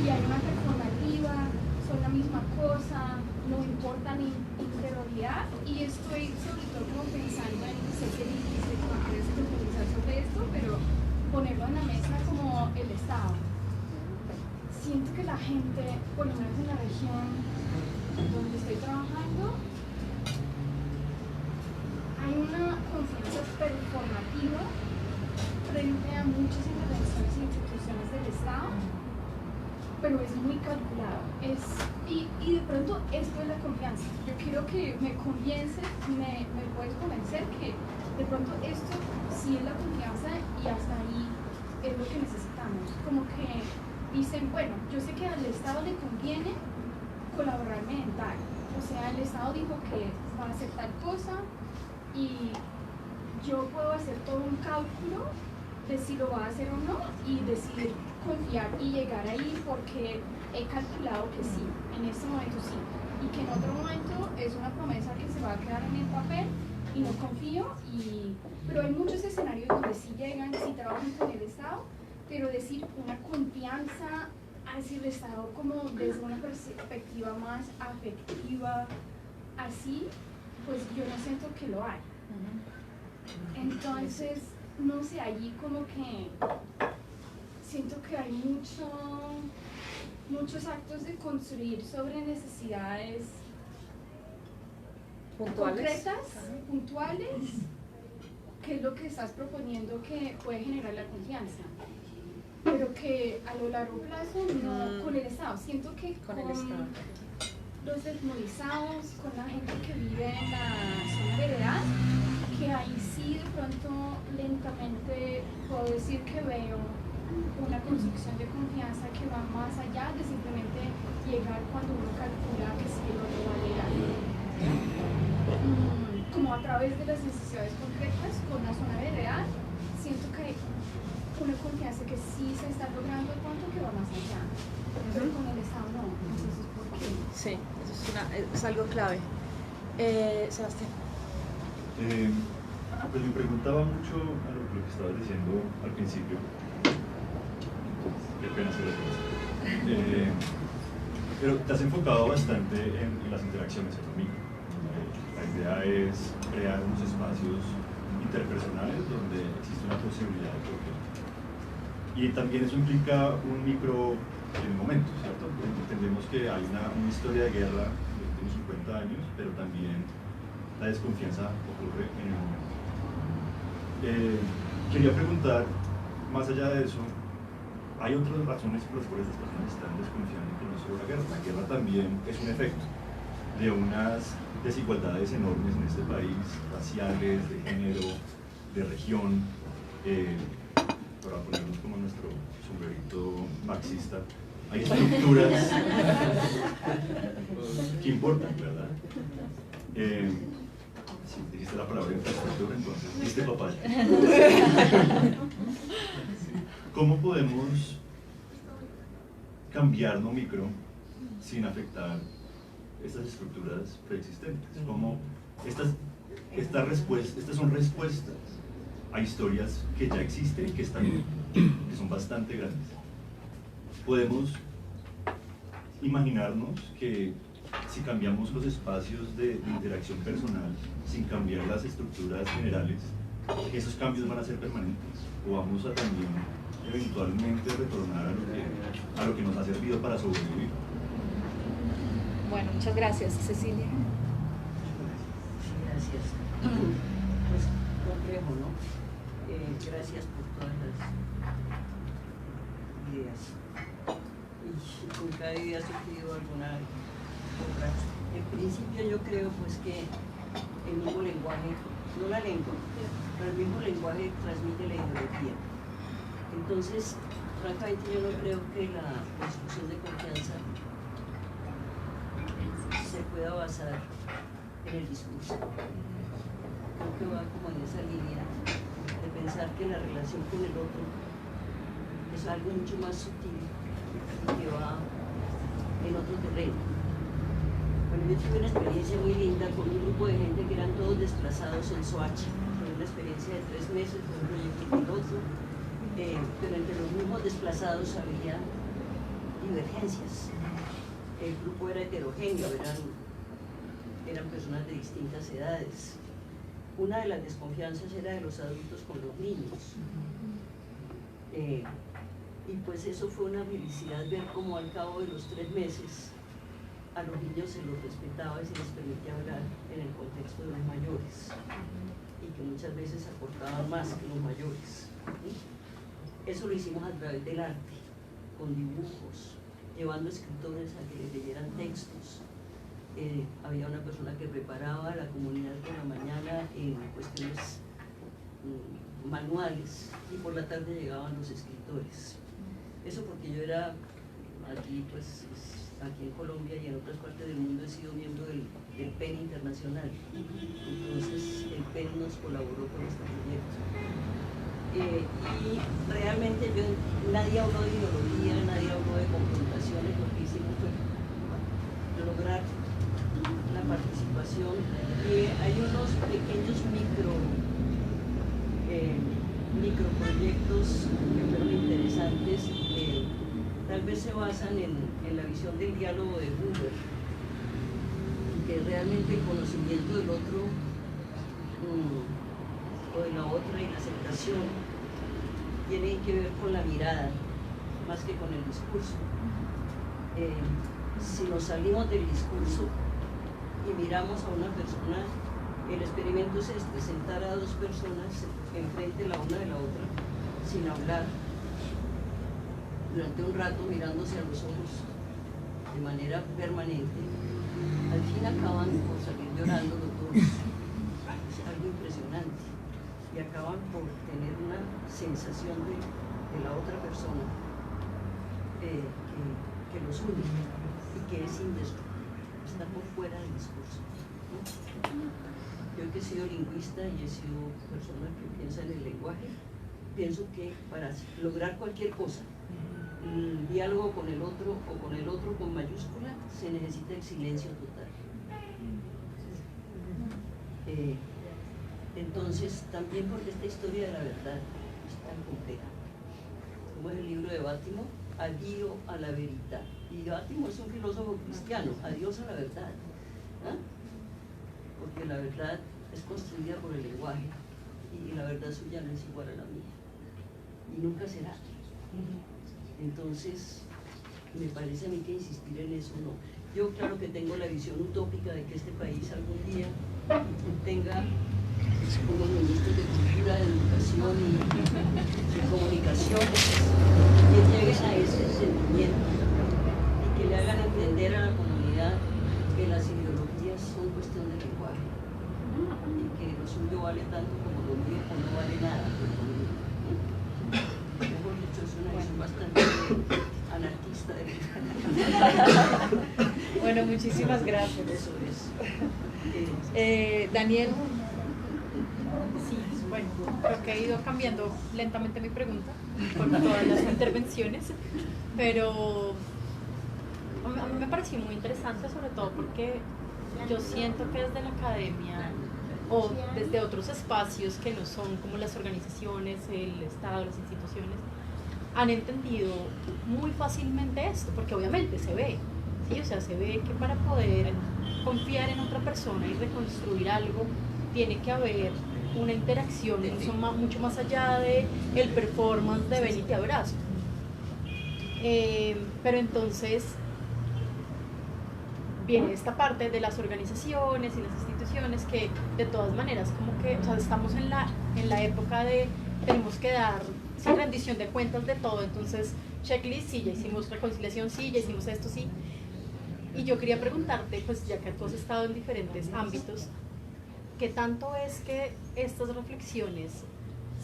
y hay una performativa, son la misma cosa, no importa la interioridad, y estoy sobre todo como pensando en, sé que dijiste que no quieres profundizar sobre esto, pero ponerlo en la mesa como el Estado. Siento que la gente, por lo menos en la región donde estoy trabajando, hay una confianza performativa frente a muchas intervenciones e instituciones del Estado pero es muy calculado. Y de pronto esto es la confianza. Yo quiero que me convences, me puedes convencer que de pronto esto sí es la confianza y hasta ahí es lo que necesitamos. Como que dicen, bueno, yo sé que al Estado le conviene colaborarme en tal. O sea, el Estado dijo que va a hacer tal cosa y yo puedo hacer todo un cálculo de si lo va a hacer o no y decidir confiar y llegar ahí porque he calculado que sí, en este momento sí, y que en otro momento es una promesa que se va a quedar en el papel y no confío, pero hay muchos escenarios donde sí llegan, sí trabajan con el Estado, pero decir una confianza hacia el Estado como desde una perspectiva más afectiva, así, pues yo no siento que lo hay. Entonces, no sé, allí como que siento que hay muchos actos de construir sobre necesidades concretas, puntuales, que es lo que estás proponiendo que puede generar la confianza, pero que a lo largo plazo no con el Estado. Siento que con los desmovilizados, con la gente que vive en la zona veredal, que ahí sí de pronto lentamente puedo decir que veo una construcción de confianza que va más allá de simplemente llegar cuando uno calcula que sí el otro va a llegar. Como a través de las necesidades concretas con la zona veredal, siento que hay una confianza que sí se está logrando tanto que va más allá, pero con el Estado no. Entonces, ¿por qué? Sí, eso es algo clave. Sebastián. Pues me preguntaba mucho a lo que estabas diciendo al principio. Qué pena hacer eso. Pero te has enfocado bastante en las interacciones en lo micro. La idea es crear unos espacios interpersonales donde existe una posibilidad de cooperación. Y también eso implica un micro momento, ¿cierto? Porque entendemos que hay una historia de guerra de los últimos 50 años, pero también la desconfianza ocurre en el momento. Quería preguntar, más allá de eso, ¿hay otras razones por las cuales las personas están desconfiando que no solo la guerra? La guerra también es un efecto de unas desigualdades enormes en este país, raciales, de género, de región, para ponernos como nuestro sombrerito marxista. Hay estructuras que importan, ¿verdad? Si dijiste la palabra infraestructura, entonces diste papaya. ¿Cómo podemos cambiar lo micro sin afectar estas estructuras preexistentes? ¿Cómo estas son respuestas a historias que ya existen, que son bastante grandes? Podemos imaginarnos que si cambiamos los espacios de interacción personal sin cambiar las estructuras generales, esos cambios van a ser permanentes, o vamos a también eventualmente retornar a lo que nos ha servido para sobrevivir. Bueno, muchas gracias. Cecilia. Sí, gracias. Pues complejo, ¿no? Gracias por todas las ideas. Y con cada idea he surgido alguna otra. En principio yo creo pues que el mismo lenguaje, no la lengua, pero el mismo lenguaje transmite la ideología. Entonces, francamente yo no creo que la construcción de confianza se pueda basar en el discurso. Creo que va como en esa línea de pensar que la relación con el otro es algo mucho más sutil y que va en otro terreno. Bueno, yo tuve una experiencia muy linda con un grupo de gente que eran todos desplazados en Soacha. Fue una experiencia de 3 meses, fue un proyecto piloto, pero entre los mismos desplazados había divergencias. El grupo era heterogéneo, eran personas de distintas edades. Una de las desconfianzas era de los adultos con los niños. Y pues eso fue una felicidad ver cómo al cabo de los 3 meses a los niños se los respetaba y se les permitía hablar en el contexto de los mayores y que muchas veces aportaban más que los mayores. Eso lo hicimos a través del arte, con dibujos, llevando escritores a que les leyeran textos. Había una persona que preparaba a la comunidad por la mañana en cuestiones manuales y por la tarde llegaban los escritores. Eso porque yo era aquí, pues, aquí en Colombia y en otras partes del mundo he sido miembro del PEN internacional. Entonces el PEN nos colaboró con este proyecto. Y realmente nadie habló de ideología, nadie habló de confrontaciones, lo que hicimos fue lograr la participación. Hay unos pequeños microproyectos que fueron interesantes, tal vez se basan en la visión del diálogo de Buber, que realmente el conocimiento del otro o de la otra y la aceptación tienen que ver con la mirada más que con el discurso. Si nos salimos del discurso y miramos a una persona, el experimento es este: sentar a dos personas enfrente la una de la otra sin hablar durante un rato, mirándose a los ojos de manera permanente. Al fin acaban por salir llorando los dos, es algo impresionante, y acaban por tener una sensación de la otra persona que los une y que es indestructible, está por fuera del discurso, ¿no? Yo que he sido lingüista y he sido persona que piensa en el lenguaje, pienso que para lograr cualquier cosa, el diálogo con el otro o con el otro con mayúscula, se necesita el silencio total. Entonces, también porque esta historia de la verdad es tan compleja, como es el libro de Bátimo, Adiós a la Verità. Y Bátimo es un filósofo cristiano, adiós a la verdad, ¿no? Porque la verdad es construida por el lenguaje y la verdad suya no es igual a la mía y nunca será. Entonces, me parece a mí que insistir en eso no. Yo claro que tengo la visión utópica de que este país algún día tenga como ministros de cultura, de educación y de comunicaciones que lleguen a ese sentimiento y que le hagan entender a la comunidad que las ideologías son cuestión de lenguaje y que lo suyo vale tanto como lo mío o no vale nada. Mejor dicho, es una visión bastante anarquista de Bueno, muchísimas gracias. Eso es. Daniel. Sí, bueno, creo que he ido cambiando lentamente mi pregunta con todas las intervenciones, pero a mí me pareció muy interesante, sobre todo porque yo siento que desde la academia o desde otros espacios que no son como las organizaciones, el Estado, las instituciones, han entendido muy fácilmente esto, porque obviamente se ve, ¿sí? O sea, se ve que para poder confiar en otra persona y reconstruir algo, tiene que haber una interacción mucho más allá de el performance de ven y te abrazo. Pero entonces viene esta parte de las organizaciones y las instituciones que de todas maneras como que, o sea, estamos en la época de tenemos que dar sin rendición de cuentas de todo, entonces checklist, sí, ya hicimos reconciliación, sí, ya hicimos esto, sí. Y yo quería preguntarte, pues ya que tú has estado en diferentes ámbitos, ¿qué tanto es que estas reflexiones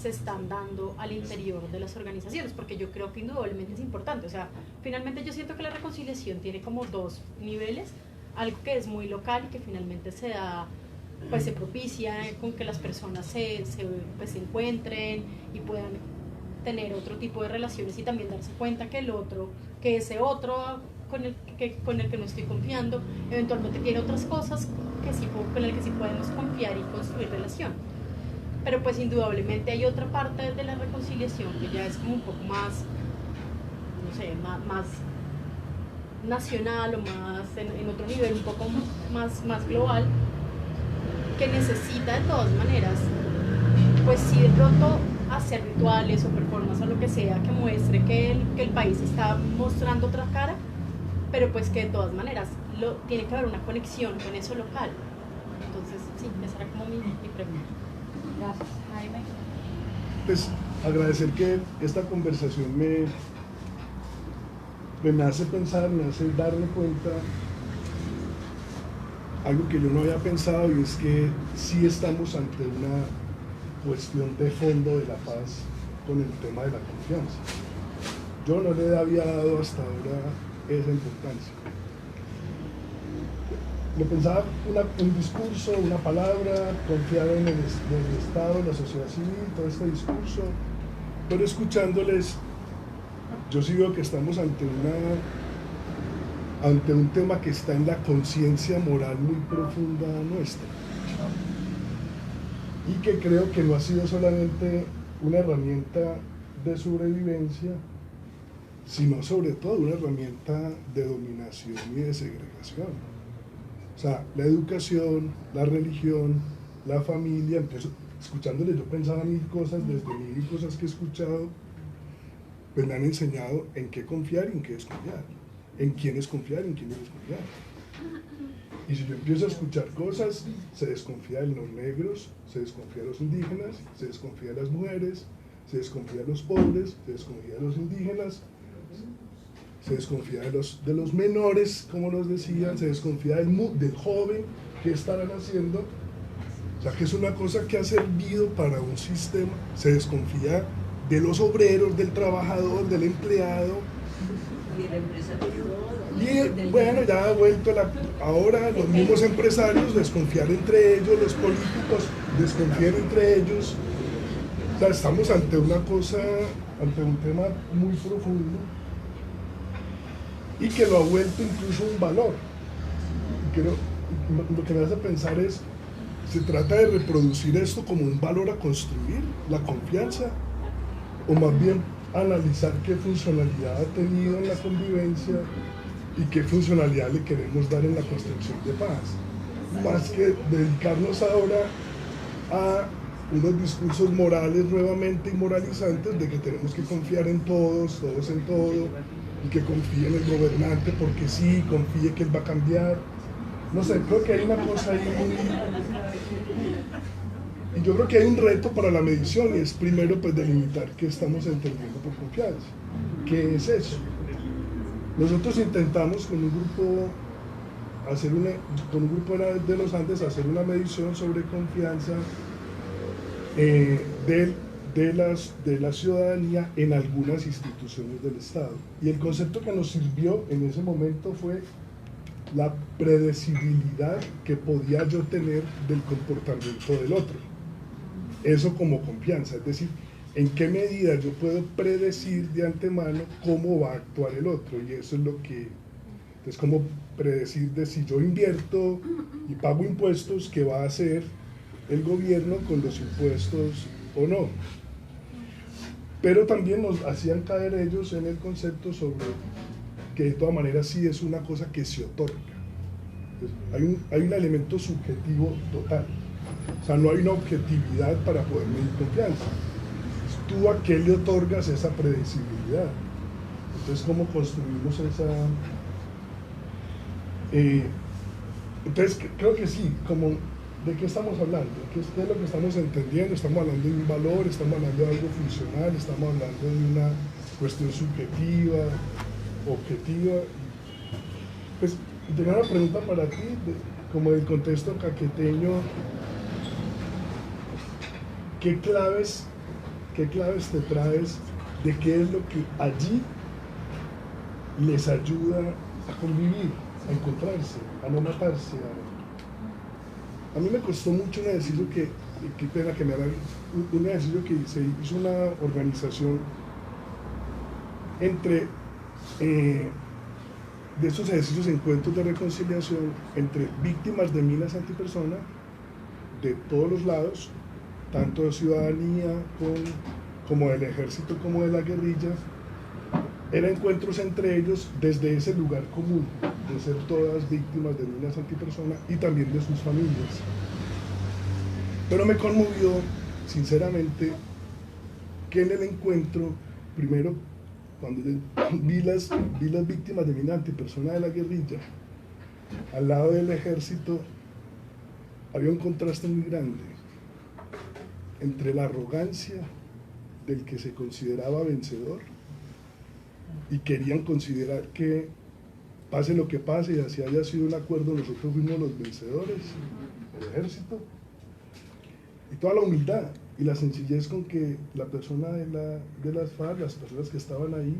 se están dando al interior de las organizaciones? Porque yo creo que indudablemente es importante, o sea, finalmente yo siento que la reconciliación tiene como dos niveles, algo que es muy local y que finalmente se da, pues se propicia con que las personas se encuentren y puedan tener otro tipo de relaciones y también darse cuenta que el otro, que ese otro con el que no estoy confiando, eventualmente tiene otras cosas que sí, con el que sí podemos confiar y construir relación. Pero pues indudablemente hay otra parte de la reconciliación que ya es como un poco más, no sé, más nacional o más en otro nivel, un poco más global, que necesita de todas maneras, pues sí, de pronto hacer rituales o performance o lo que sea que muestre que el país está mostrando otra cara, pero pues que de todas maneras tiene que haber una conexión con eso local. Entonces, sí, esa era como mi pregunta. Gracias. Jaime. Pues agradecer que esta conversación pues me hace pensar, me hace darme cuenta algo que yo no había pensado, y es que sí estamos ante una cuestión de fondo de la paz con el tema de la confianza. Yo no le había dado hasta ahora esa importancia. Lo pensaba un discurso, una palabra, confiar en el Estado, la sociedad civil, todo este discurso, pero escuchándoles, yo sí veo que estamos ante un tema que está en la conciencia moral muy profunda nuestra, y que creo que no ha sido solamente una herramienta de sobrevivencia, sino sobre todo una herramienta de dominación y de segregación. O sea, la educación, la religión, la familia, entonces, escuchándole yo pensaba mil cosas, desde mil cosas que he escuchado, pues me han enseñado en qué confiar y en qué desconfiar, en quiénes confiar y en quiénes desconfiar. Y si yo empiezo a escuchar cosas, se desconfía de los negros, se desconfía de los indígenas, se desconfía de las mujeres, se desconfía de los pobres, se desconfía de los indígenas, se desconfía de los menores, como nos decían, se desconfía del joven, ¿qué estarán haciendo? O sea, que es una cosa que ha servido para un sistema. Se desconfía de los obreros, del trabajador, del empleado. Y el empresario. Y bueno, ya ha vuelto ahora los mismos empresarios desconfiar entre ellos, los políticos desconfiar entre ellos. O sea, estamos ante una cosa, ante un tema muy profundo, y que lo ha vuelto incluso un valor. Y lo que me hace pensar es, ¿se trata de reproducir esto como un valor a construir, la confianza? O más bien analizar qué funcionalidad ha tenido en la convivencia y qué funcionalidad le queremos dar en la construcción de paz. Más que dedicarnos ahora a unos discursos morales nuevamente inmoralizantes de que tenemos que confiar en todos, todos en todo, y que confíe en el gobernante porque sí, confíe que él va a cambiar. No sé, creo que hay una cosa ahí muy... Y yo creo que hay un reto para la medición, y es primero pues delimitar qué estamos entendiendo por confianza. ¿Qué es eso? Nosotros intentamos con un grupo de los Andes hacer una medición sobre confianza de la ciudadanía en algunas instituciones del Estado. Y el concepto que nos sirvió en ese momento fue la predecibilidad que podía yo tener del comportamiento del otro. Eso como confianza, es decir, en qué medida yo puedo predecir de antemano cómo va a actuar el otro, y eso es lo que es como predecir de si yo invierto y pago impuestos, qué va a hacer el gobierno con los impuestos o no. Pero también nos hacían caer ellos en el concepto sobre que de todas maneras sí es una cosa que se otorga. Entonces, hay un elemento subjetivo total. O sea, no hay una objetividad para poder medir confianza. ¿Tú a qué le otorgas esa predecibilidad? Entonces, ¿cómo construimos esa...? Entonces, creo que sí, como ¿de qué estamos hablando? ¿Qué es lo que estamos entendiendo? Estamos hablando de un valor, estamos hablando de algo funcional, estamos hablando de una cuestión subjetiva, objetiva. Pues, tengo una pregunta para ti, como del contexto caqueteño. ¿Qué claves te traes de qué es lo que allí les ayuda a convivir, a encontrarse, a no matarse? A mí me costó mucho un ejercicio qué pena que me hagan, un ejercicio que se hizo una organización entre, de esos ejercicios, encuentros de reconciliación entre víctimas de minas antipersona de todos los lados, tanto de ciudadanía como del ejército como de la guerrilla. Eran encuentros entre ellos desde ese lugar común de ser todas víctimas de minas antipersona y también de sus familias. Pero me conmovió, sinceramente, que en el encuentro, primero, cuando vi las víctimas de minas antipersona de la guerrilla, al lado del ejército, había un contraste muy grande entre la arrogancia del que se consideraba vencedor y querían considerar que pase lo que pase y así haya sido un acuerdo, nosotros fuimos los vencedores, el ejército, y toda la humildad y la sencillez con que la persona de las FARC, las personas que estaban ahí,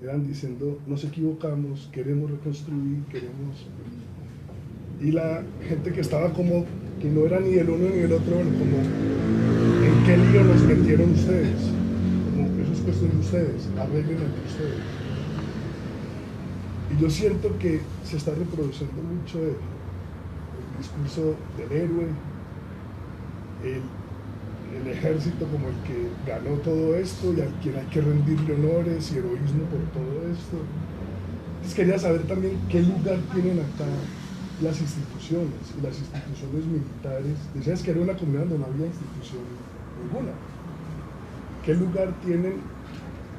eran diciendo, nos equivocamos, queremos reconstruir, queremos... Y la gente que estaba como, que no era ni el uno ni el otro, como, ¿en qué lío nos metieron ustedes? Como, eso es cuestión de ustedes, arreglen entre ustedes. Y yo siento que se está reproduciendo mucho el discurso del héroe, el ejército como el que ganó todo esto y al quien hay que rendirle honores y heroísmo por todo esto. Entonces quería saber también qué lugar tienen acá las instituciones y las instituciones militares. Decías que era una comunidad donde no había institución ninguna. ¿Qué lugar tienen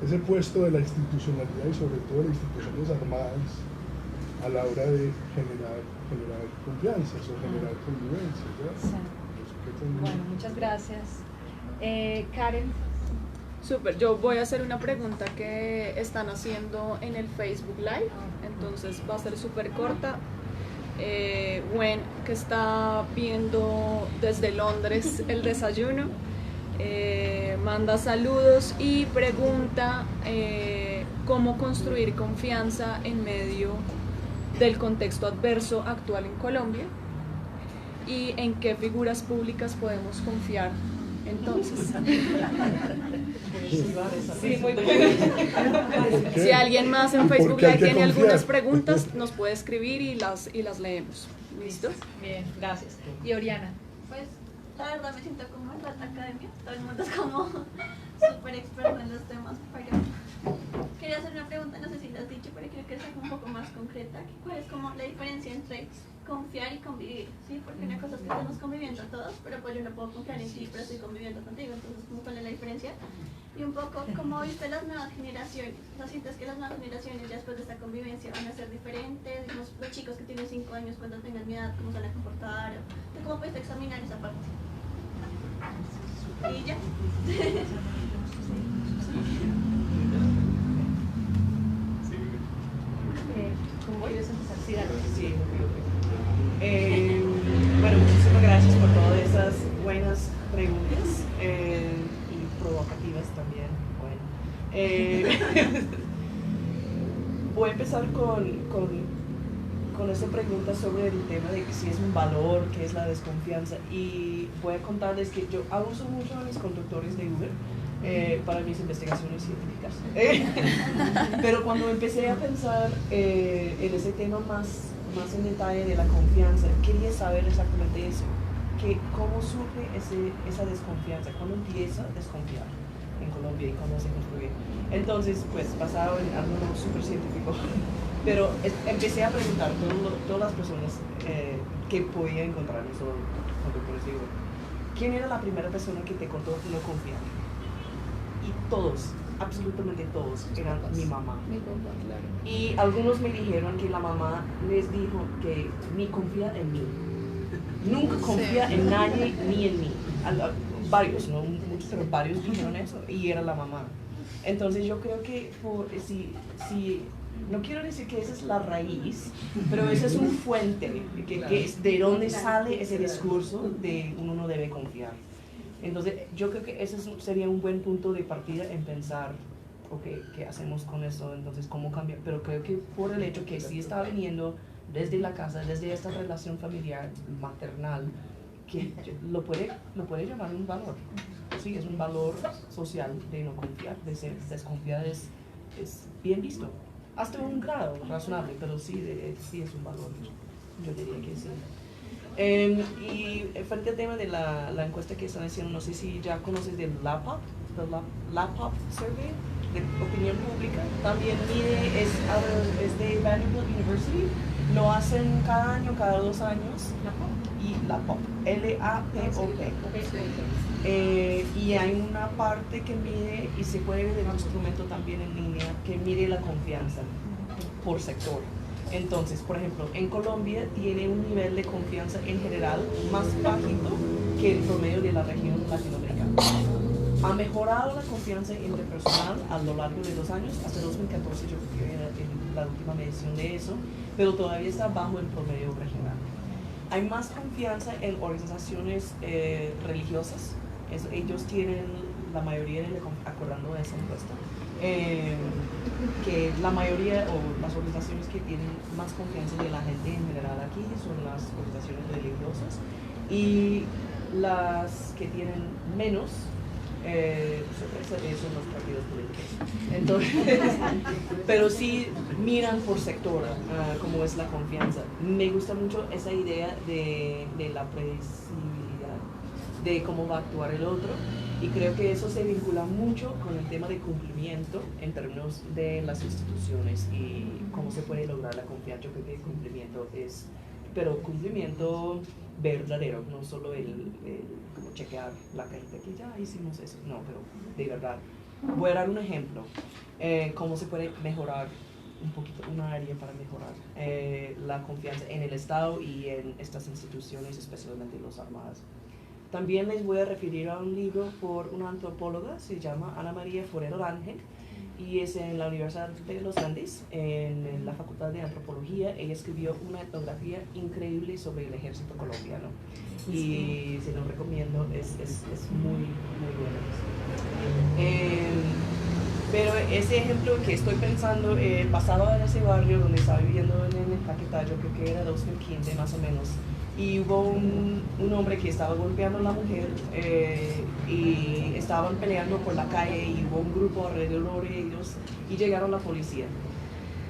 ese puesto de la institucionalidad y sobre todo de las instituciones armadas a la hora de generar confianzas o generar convivencia? Sí. Bueno, muchas gracias. Karen. Súper, yo voy a hacer una pregunta que están haciendo en el Facebook Live, entonces va a ser súper corta. Gwen, que está viendo desde Londres el desayuno, manda saludos y pregunta cómo construir confianza en medio del contexto adverso actual en Colombia y en qué figuras públicas podemos confiar entonces. Sí, muy bien. Si alguien más en Facebook Live tiene algunas preguntas, nos puede escribir y las leemos. ¿Listo? Bien, gracias. Y Oriana. Pues la verdad me siento como en la academia, todo el mundo es como súper experto en los temas, pero quería hacer una pregunta, no sé si lo has dicho, pero creo que es un poco más concreta. ¿Cuál es como la diferencia entre confiar y convivir? ¿Sí? Porque una cosa es que estamos conviviendo todos, pero pues yo no puedo confiar en ti, pero estoy conviviendo contigo, entonces ¿cuál es la diferencia? Y un poco, ¿cómo viste las nuevas generaciones? O sea, ¿sientes que las nuevas generaciones ya después de esta convivencia van a ser diferentes? Digamos, los chicos que tienen 5 años cuando tengan mi edad, ¿cómo se van a comportar? ¿Cómo puedes examinar esa parte? Y ya. ¿Cómo quieres empezar? Sí, dale. Sí, bueno, muchísimas gracias por todas esas buenas preguntas y provocativas también. Bueno, voy a empezar con esta pregunta sobre el tema de si es un valor, qué es la desconfianza, y voy a contarles que yo uso mucho a mis conductores de Uber para mis investigaciones científicas. Pero cuando empecé a pensar en ese tema más en detalle de la confianza, quería saber exactamente eso, que cómo surge esa desconfianza, cuándo empieza a desconfiar en Colombia y cómo se construye. Entonces, pues, basado en algo súper científico, pero empecé a preguntar a todas las personas que podía encontrar en esos conductores de Uber, ¿quién era la primera persona que te contó no confiar? Y todos, absolutamente todos, eran mi mamá. Mi papá, claro. Y algunos me dijeron que la mamá les dijo que ni confía en mí. Nunca confía en nadie ni en mí. Varios, no muchos, pero varios dijeron eso y era la mamá. Entonces yo creo que si no quiero decir que esa es la raíz, pero esa es una fuente, que es de donde sale ese discurso de uno no debe confiar. Entonces, yo creo que ese sería un buen punto de partida en pensar, ok, ¿qué hacemos con eso? Entonces, ¿cómo cambiar? Pero creo que por el hecho que sí está viniendo desde la casa, desde esta relación familiar, maternal, que lo puede llamar un valor. Sí, es un valor social de no confiar, de ser desconfiado es bien visto. Hasta un grado razonable, pero sí es un valor. Yo diría que sí. Y frente al tema de la encuesta que están haciendo, no sé si ya conoces del LAPOP, Survey de opinión pública. También es de Vanderbilt University. Lo hacen cada año, cada 2 años. Y LAPOP, L-A-P-O-P. Y hay una parte que mide, y se puede ver el instrumento también en línea, que mide la confianza por sector. Entonces, por ejemplo, en Colombia tiene un nivel de confianza en general más bajito que el promedio de la región latinoamericana. Ha mejorado la confianza interpersonal a lo largo de 2 años, hasta 2014 yo creo que era la última medición de eso, pero todavía está bajo el promedio regional. Hay más confianza en organizaciones religiosas, ellos tienen la mayoría, acordando de esa encuesta, que la mayoría o las organizaciones que tienen más confianza de la gente en general aquí son las organizaciones religiosas, y las que tienen menos son los partidos políticos. Entonces, pero sí miran por sector cómo es la confianza. Me gusta mucho esa idea de la predecibilidad, de cómo va a actuar el otro, y creo que eso se vincula mucho con el tema de cumplimiento en términos de las instituciones y cómo se puede lograr la confianza. Yo creo que el cumplimiento es, pero cumplimiento verdadero, no solo el como chequear la cajita que ya hicimos eso, no, pero de verdad. Voy a dar un ejemplo, cómo se puede mejorar un poquito, una área para mejorar la confianza en el Estado y en estas instituciones, especialmente las armadas. También les voy a referir a un libro por una antropóloga, se llama Ana María Forero Ángel, y es en la Universidad de los Andes, en la Facultad de Antropología. Ella escribió una etnografía increíble sobre el ejército colombiano y se lo recomiendo, es muy, muy bueno. Pero ese ejemplo que estoy pensando pasaba en ese barrio donde estaba viviendo en el Caquetá, yo creo que era 2015 más o menos, y hubo un hombre que estaba golpeando a la mujer y estaban peleando por la calle, y hubo un grupo alrededor de ellos y llegaron la policía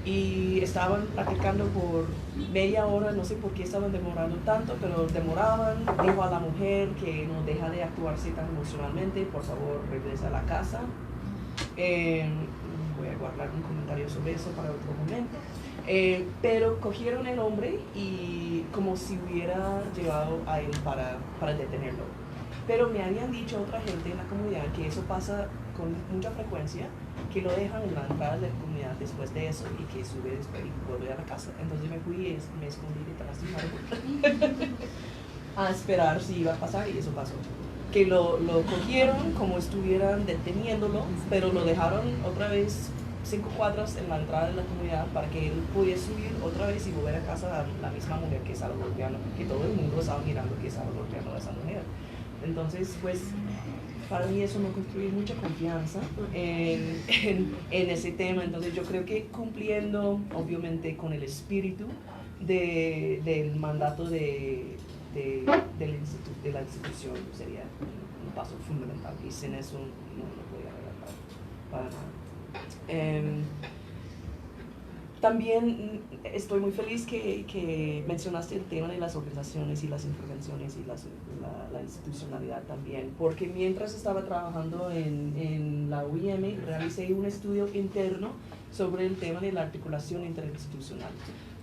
y estaban platicando por media hora, no sé por qué estaban demorando tanto, pero demoraban. Dijo a la mujer que no deja de actuarse tan emocionalmente, por favor regresa a la casa. Voy a guardar un comentario sobre eso para otro momento. Pero cogieron el hombre y como si hubiera llevado a él para detenerlo. Pero me habían dicho otra gente en la comunidad que eso pasa con mucha frecuencia, que lo dejan en la entrada de la comunidad después de eso y que sube después y vuelve a la casa. Entonces me fui y me escondí detrás de un árbol a esperar si iba a pasar, y eso pasó. Que lo cogieron como estuvieran deteniéndolo, pero lo dejaron otra vez 5 cuadras en la entrada de la comunidad para que él pudiera subir otra vez y volver a casa a la misma mujer que estaba golpeando, que todo el mundo estaba mirando que estaba golpeando a esa mujer. Entonces, pues, para mí eso no construye mucha confianza en ese tema. Entonces yo creo que cumpliendo, obviamente, con el espíritu del mandato de la institución sería un paso fundamental, y sin eso no lo podía arreglar para nada. También estoy muy feliz que mencionaste el tema de las organizaciones y las intervenciones y la institucionalidad también, porque mientras estaba trabajando en la UIM realicé un estudio interno sobre el tema de la articulación interinstitucional,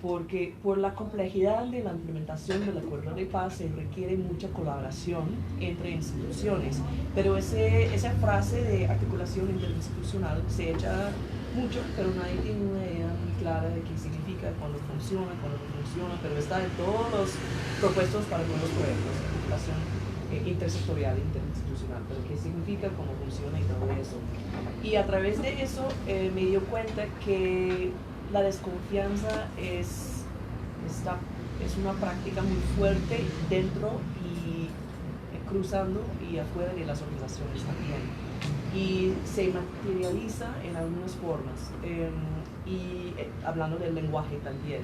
porque por la complejidad de la implementación del acuerdo de paz se requiere mucha colaboración entre instituciones, pero esa frase de articulación interinstitucional se echa mucho, pero nadie tiene una idea muy clara de qué significa, cuándo funciona, cuándo no funciona, pero está en todos los propuestos para nuevos proyectos, articulación intersectorial, interinstitucional, pero qué significa, cómo funciona y todo eso. Y a través de eso me dio cuenta que la desconfianza es una práctica muy fuerte dentro y cruzando y afuera de las organizaciones también, y se materializa en algunas formas, y hablando del lenguaje también,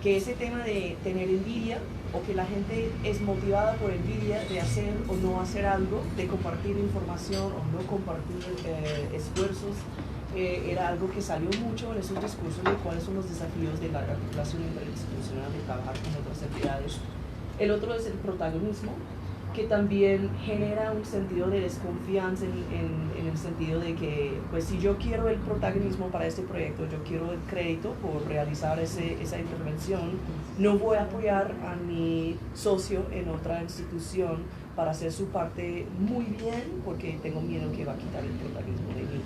que ese tema de tener envidia, o que la gente es motivada por envidia de hacer o no hacer algo, de compartir información o no compartir esfuerzos, era algo que salió mucho en esos discursos de cuáles son los desafíos de la articulación interinstitucional, de trabajar con otras entidades. El otro es el protagonismo, que también genera un sentido de desconfianza en el sentido de que, pues, si yo quiero el protagonismo para este proyecto, yo quiero el crédito por realizar esa intervención, no voy a apoyar a mi socio en otra institución para hacer su parte muy bien, porque tengo miedo que va a quitar el protagonismo de mí.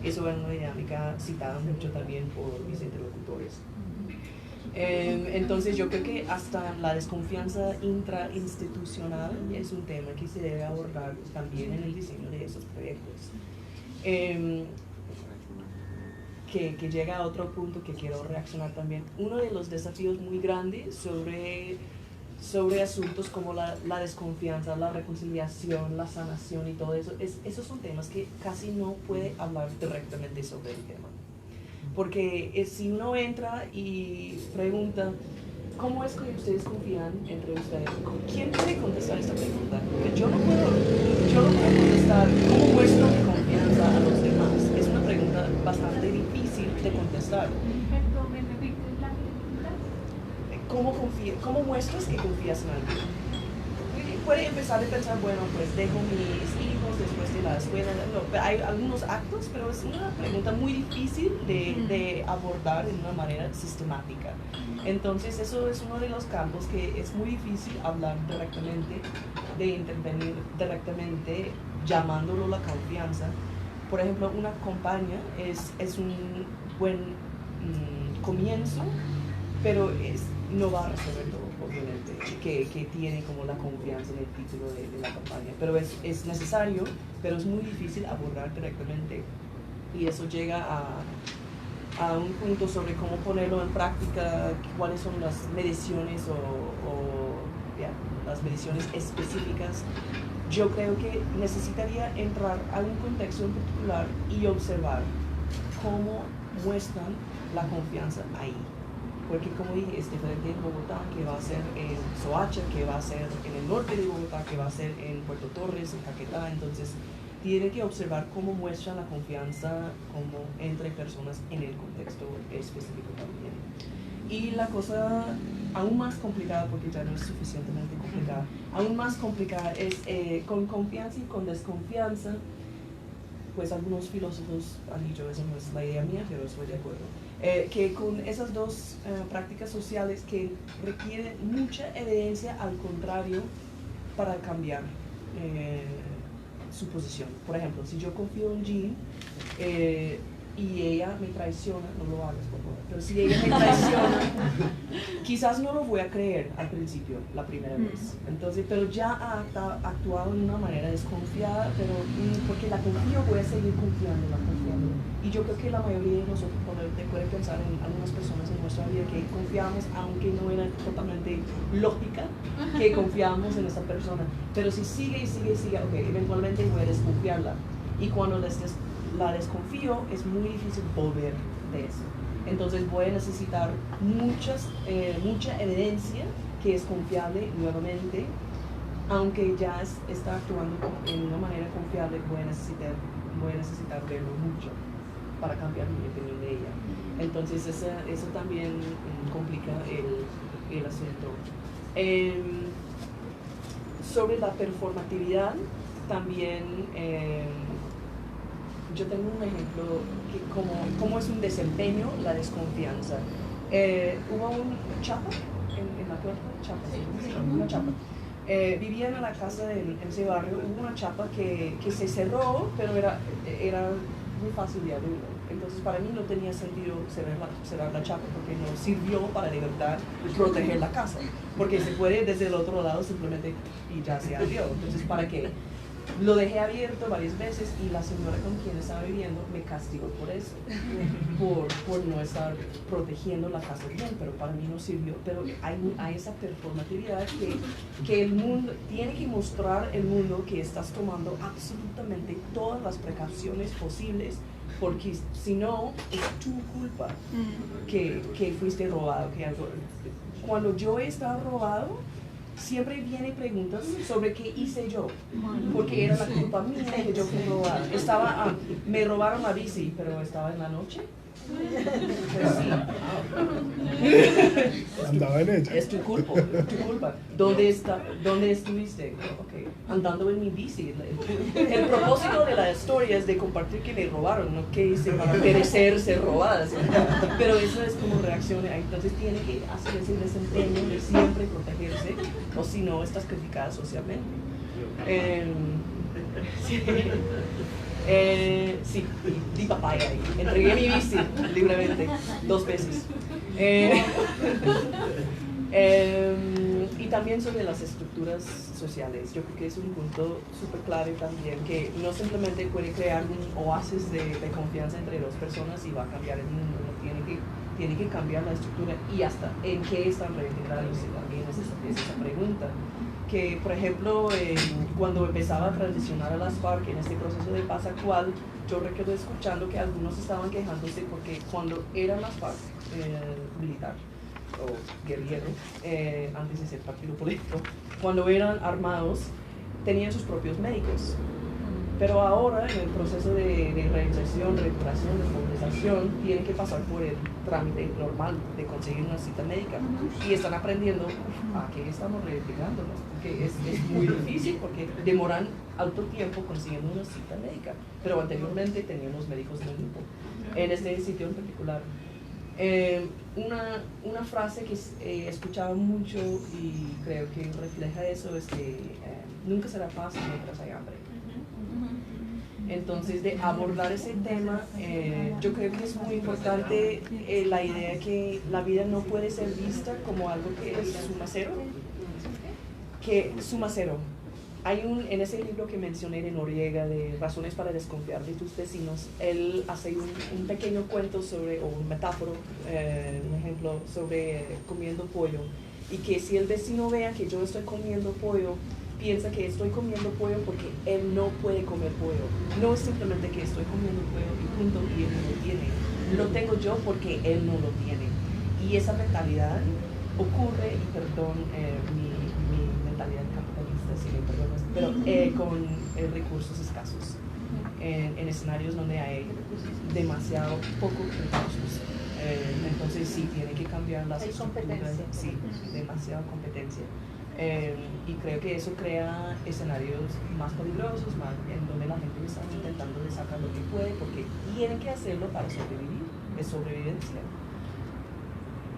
Eso es una dinámica citada mucho también por mis interlocutores. Entonces yo creo que hasta la desconfianza intrainstitucional es un tema que se debe abordar también en el diseño de esos proyectos. Que llega a otro punto que quiero reaccionar también. Uno de los desafíos muy grandes sobre asuntos como la desconfianza, la reconciliación, la sanación y todo eso, esos son temas que casi no puede hablar directamente sobre el tema. Porque si uno entra y pregunta, ¿cómo es que ustedes confían entre ustedes? ¿Quién puede contestar esta pregunta? Porque yo no puedo contestar cómo muestro mi confianza a los demás. Es una pregunta bastante difícil de contestar. ¿Cómo muestras que confías en alguien? Puede empezar a pensar, bueno, pues dejo mis hijos después de la escuela. No, hay algunos actos, pero es una pregunta muy difícil de abordar de una manera sistemática. Entonces eso es uno de los campos que es muy difícil hablar directamente, de intervenir directamente llamándolo la confianza. Por ejemplo, una campaña es un buen comienzo, pero no va a resolver todo, obviamente, que tiene como la confianza en el título de la campaña. Pero es necesario, pero es muy difícil abordar directamente. Y eso llega a un punto sobre cómo ponerlo en práctica, cuáles son las mediciones las mediciones específicas. Yo creo que necesitaría entrar a un contexto en particular y observar cómo muestran la confianza ahí. Porque como dije, es diferente en Bogotá, que va a ser en Soacha, que va a ser en el norte de Bogotá, que va a ser en Puerto Torres, en Caquetá. Entonces, tiene que observar cómo muestran la confianza como entre personas en el contexto específico también. Y la cosa aún más complicada, porque ya no es suficientemente complicada, aún más complicada es con confianza y con desconfianza. Pues algunos filósofos han dicho, eso no es la idea mía, pero estoy de acuerdo, que con esas dos prácticas sociales que requieren mucha evidencia al contrario para cambiar su posición. Por ejemplo, si yo confío en Jean y ella me traiciona, no lo hagas por favor, pero si ella me traiciona, quizás no lo voy a creer al principio, la primera vez. Entonces, pero ya ha actuado de una manera desconfiada, pero porque la confío, voy a seguir confiándola. Y yo creo que la mayoría de nosotros puede pensar en algunas personas en nuestra vida que confiamos, aunque no era totalmente lógica que confiamos en esa persona. Pero si sigue, ok, eventualmente voy a desconfiarla. Y cuando la desconfío, es muy difícil volver de eso. Entonces voy a necesitar mucha evidencia que es confiable nuevamente, aunque ya está actuando en una manera confiable, voy a necesitar verlo mucho para cambiar mi opinión de ella. Entonces eso también complica el asunto. Sobre la performatividad, también yo tengo un ejemplo que cómo es un desempeño la desconfianza. Hubo un chapa en la puerta, una chapa. Vivían en la casa en ese barrio, hubo una chapa que se cerró, pero era muy fácil de abrir. Entonces para mí no tenía sentido cerrar la chapa porque no sirvió para de verdad proteger la casa. Porque se puede desde el otro lado simplemente y ya se abrió. Entonces ¿para qué? Lo dejé abierto varias veces y la señora con quien estaba viviendo me castigó por eso, por no estar protegiendo la casa bien, pero para mí no sirvió. Pero hay esa performatividad que el mundo tiene que mostrar el mundo que estás tomando absolutamente todas las precauciones posibles, porque si no, es tu culpa que fuiste robado. Cuando yo he estado robado, siempre vienen preguntas sobre qué hice yo, porque era la culpa mía que yo fui robada. Me robaron la bici, pero estaba en la noche. Pues sí. Andaba en ella. Es tu culpa. ¿Dónde estuviste? Okay. Andando en mi bici. El propósito de la historia es de compartir que me robaron, no que hice para merecer ser robadas. Pero eso es como reacción. Entonces tiene que hacer ese desempeño de siempre protegerse, o si no, estás criticada socialmente. Sí. Sí, di papaya ahí. Entregué mi bici libremente 2 veces. Y también sobre las estructuras sociales. Yo creo que es un punto súper clave también, que no simplemente puede crear un oasis de confianza entre 2 personas y va a cambiar el mundo. Tiene que cambiar la estructura y hasta en qué están reintegrados. También es esa pregunta. Que, por ejemplo, cuando empezaba a transicionar a las FARC en este proceso de paz actual, yo recuerdo escuchando que algunos estaban quejándose porque cuando eran las FARC militar o guerrillero, antes de ser partido político, cuando eran armados, tenían sus propios médicos. Pero ahora, en el proceso de reinserción, recuperación, desmovilización, tienen que pasar por el trámite normal de conseguir una cita médica. Y están aprendiendo a qué estamos reintegrándonos, porque es muy difícil, porque demoran alto tiempo consiguiendo una cita médica. Pero anteriormente tenían los médicos del grupo, en este sitio en particular. Una frase que escuchaba mucho y creo que refleja eso es que nunca será paz mientras hay hambre. Entonces, de abordar ese tema, yo creo que es muy importante la idea que la vida no puede ser vista como algo que es suma cero. Hay en ese libro que mencioné de Noriega, de Razones para desconfiar de tus vecinos, él hace un pequeño cuento sobre, o un metáforo, un ejemplo sobre comiendo pollo, y que si el vecino vea que yo estoy comiendo pollo, piensa que estoy comiendo pollo porque él no puede comer pollo. No es simplemente que estoy comiendo pollo y punto, y él no lo tiene. Lo tengo yo porque él no lo tiene. Y esa mentalidad ocurre, y perdón mi mentalidad capitalista, si me perdonas, pero con recursos escasos, en escenarios donde hay demasiado pocos recursos. Entonces sí, tiene que cambiar las estructuras. Sí, demasiada competencia. Y creo que eso crea escenarios más peligrosos, en donde la gente está intentando de sacar lo que puede, porque tienen que hacerlo para sobrevivir, es sobrevivencia.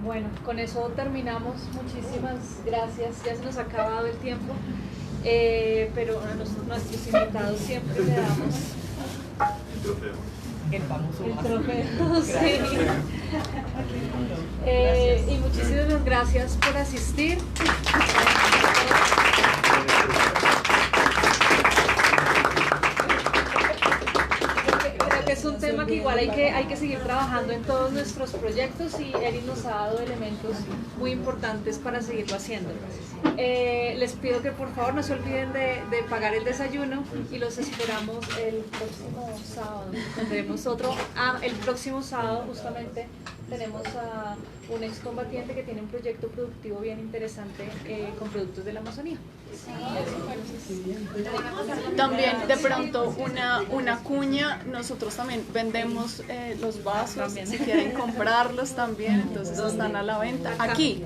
Bueno, con eso terminamos. Muchísimas gracias. Ya se nos ha acabado el tiempo, pero a nuestros invitados siempre le damos el famoso trofeo. Sí. Y muchísimas gracias por asistir. Creo que es un tema que igual hay que seguir trabajando en todos nuestros proyectos, y Eri nos ha dado elementos muy importantes para seguirlo haciendo. Les pido que por favor no se olviden de pagar el desayuno, y los esperamos el próximo sábado. Tendremos otro. El próximo sábado justamente tenemos a un excombatiente que tiene un proyecto productivo bien interesante con productos de la Amazonía. También de pronto una cuña, nosotros también vendemos los vasos, también. Si quieren comprarlos también, entonces están a la venta aquí.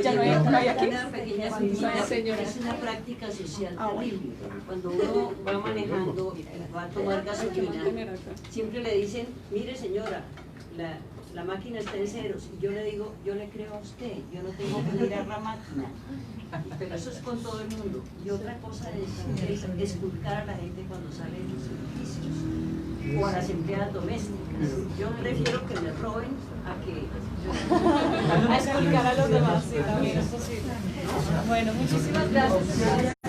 Ya no hay aquí. Es una práctica social terrible. Cuando uno va manejando, va a tomar gasolina, siempre le dicen, mire señora, la máquina está en ceros, y yo le digo, yo le creo a usted, yo no tengo que mirar la máquina. Pero eso es con todo el mundo. Y otra cosa es esculcar a la gente cuando sale de los servicios, o a las empleadas domésticas. Yo prefiero que me roben a esculcar a los demás, sí, también es posible. Bueno, muchísimas gracias.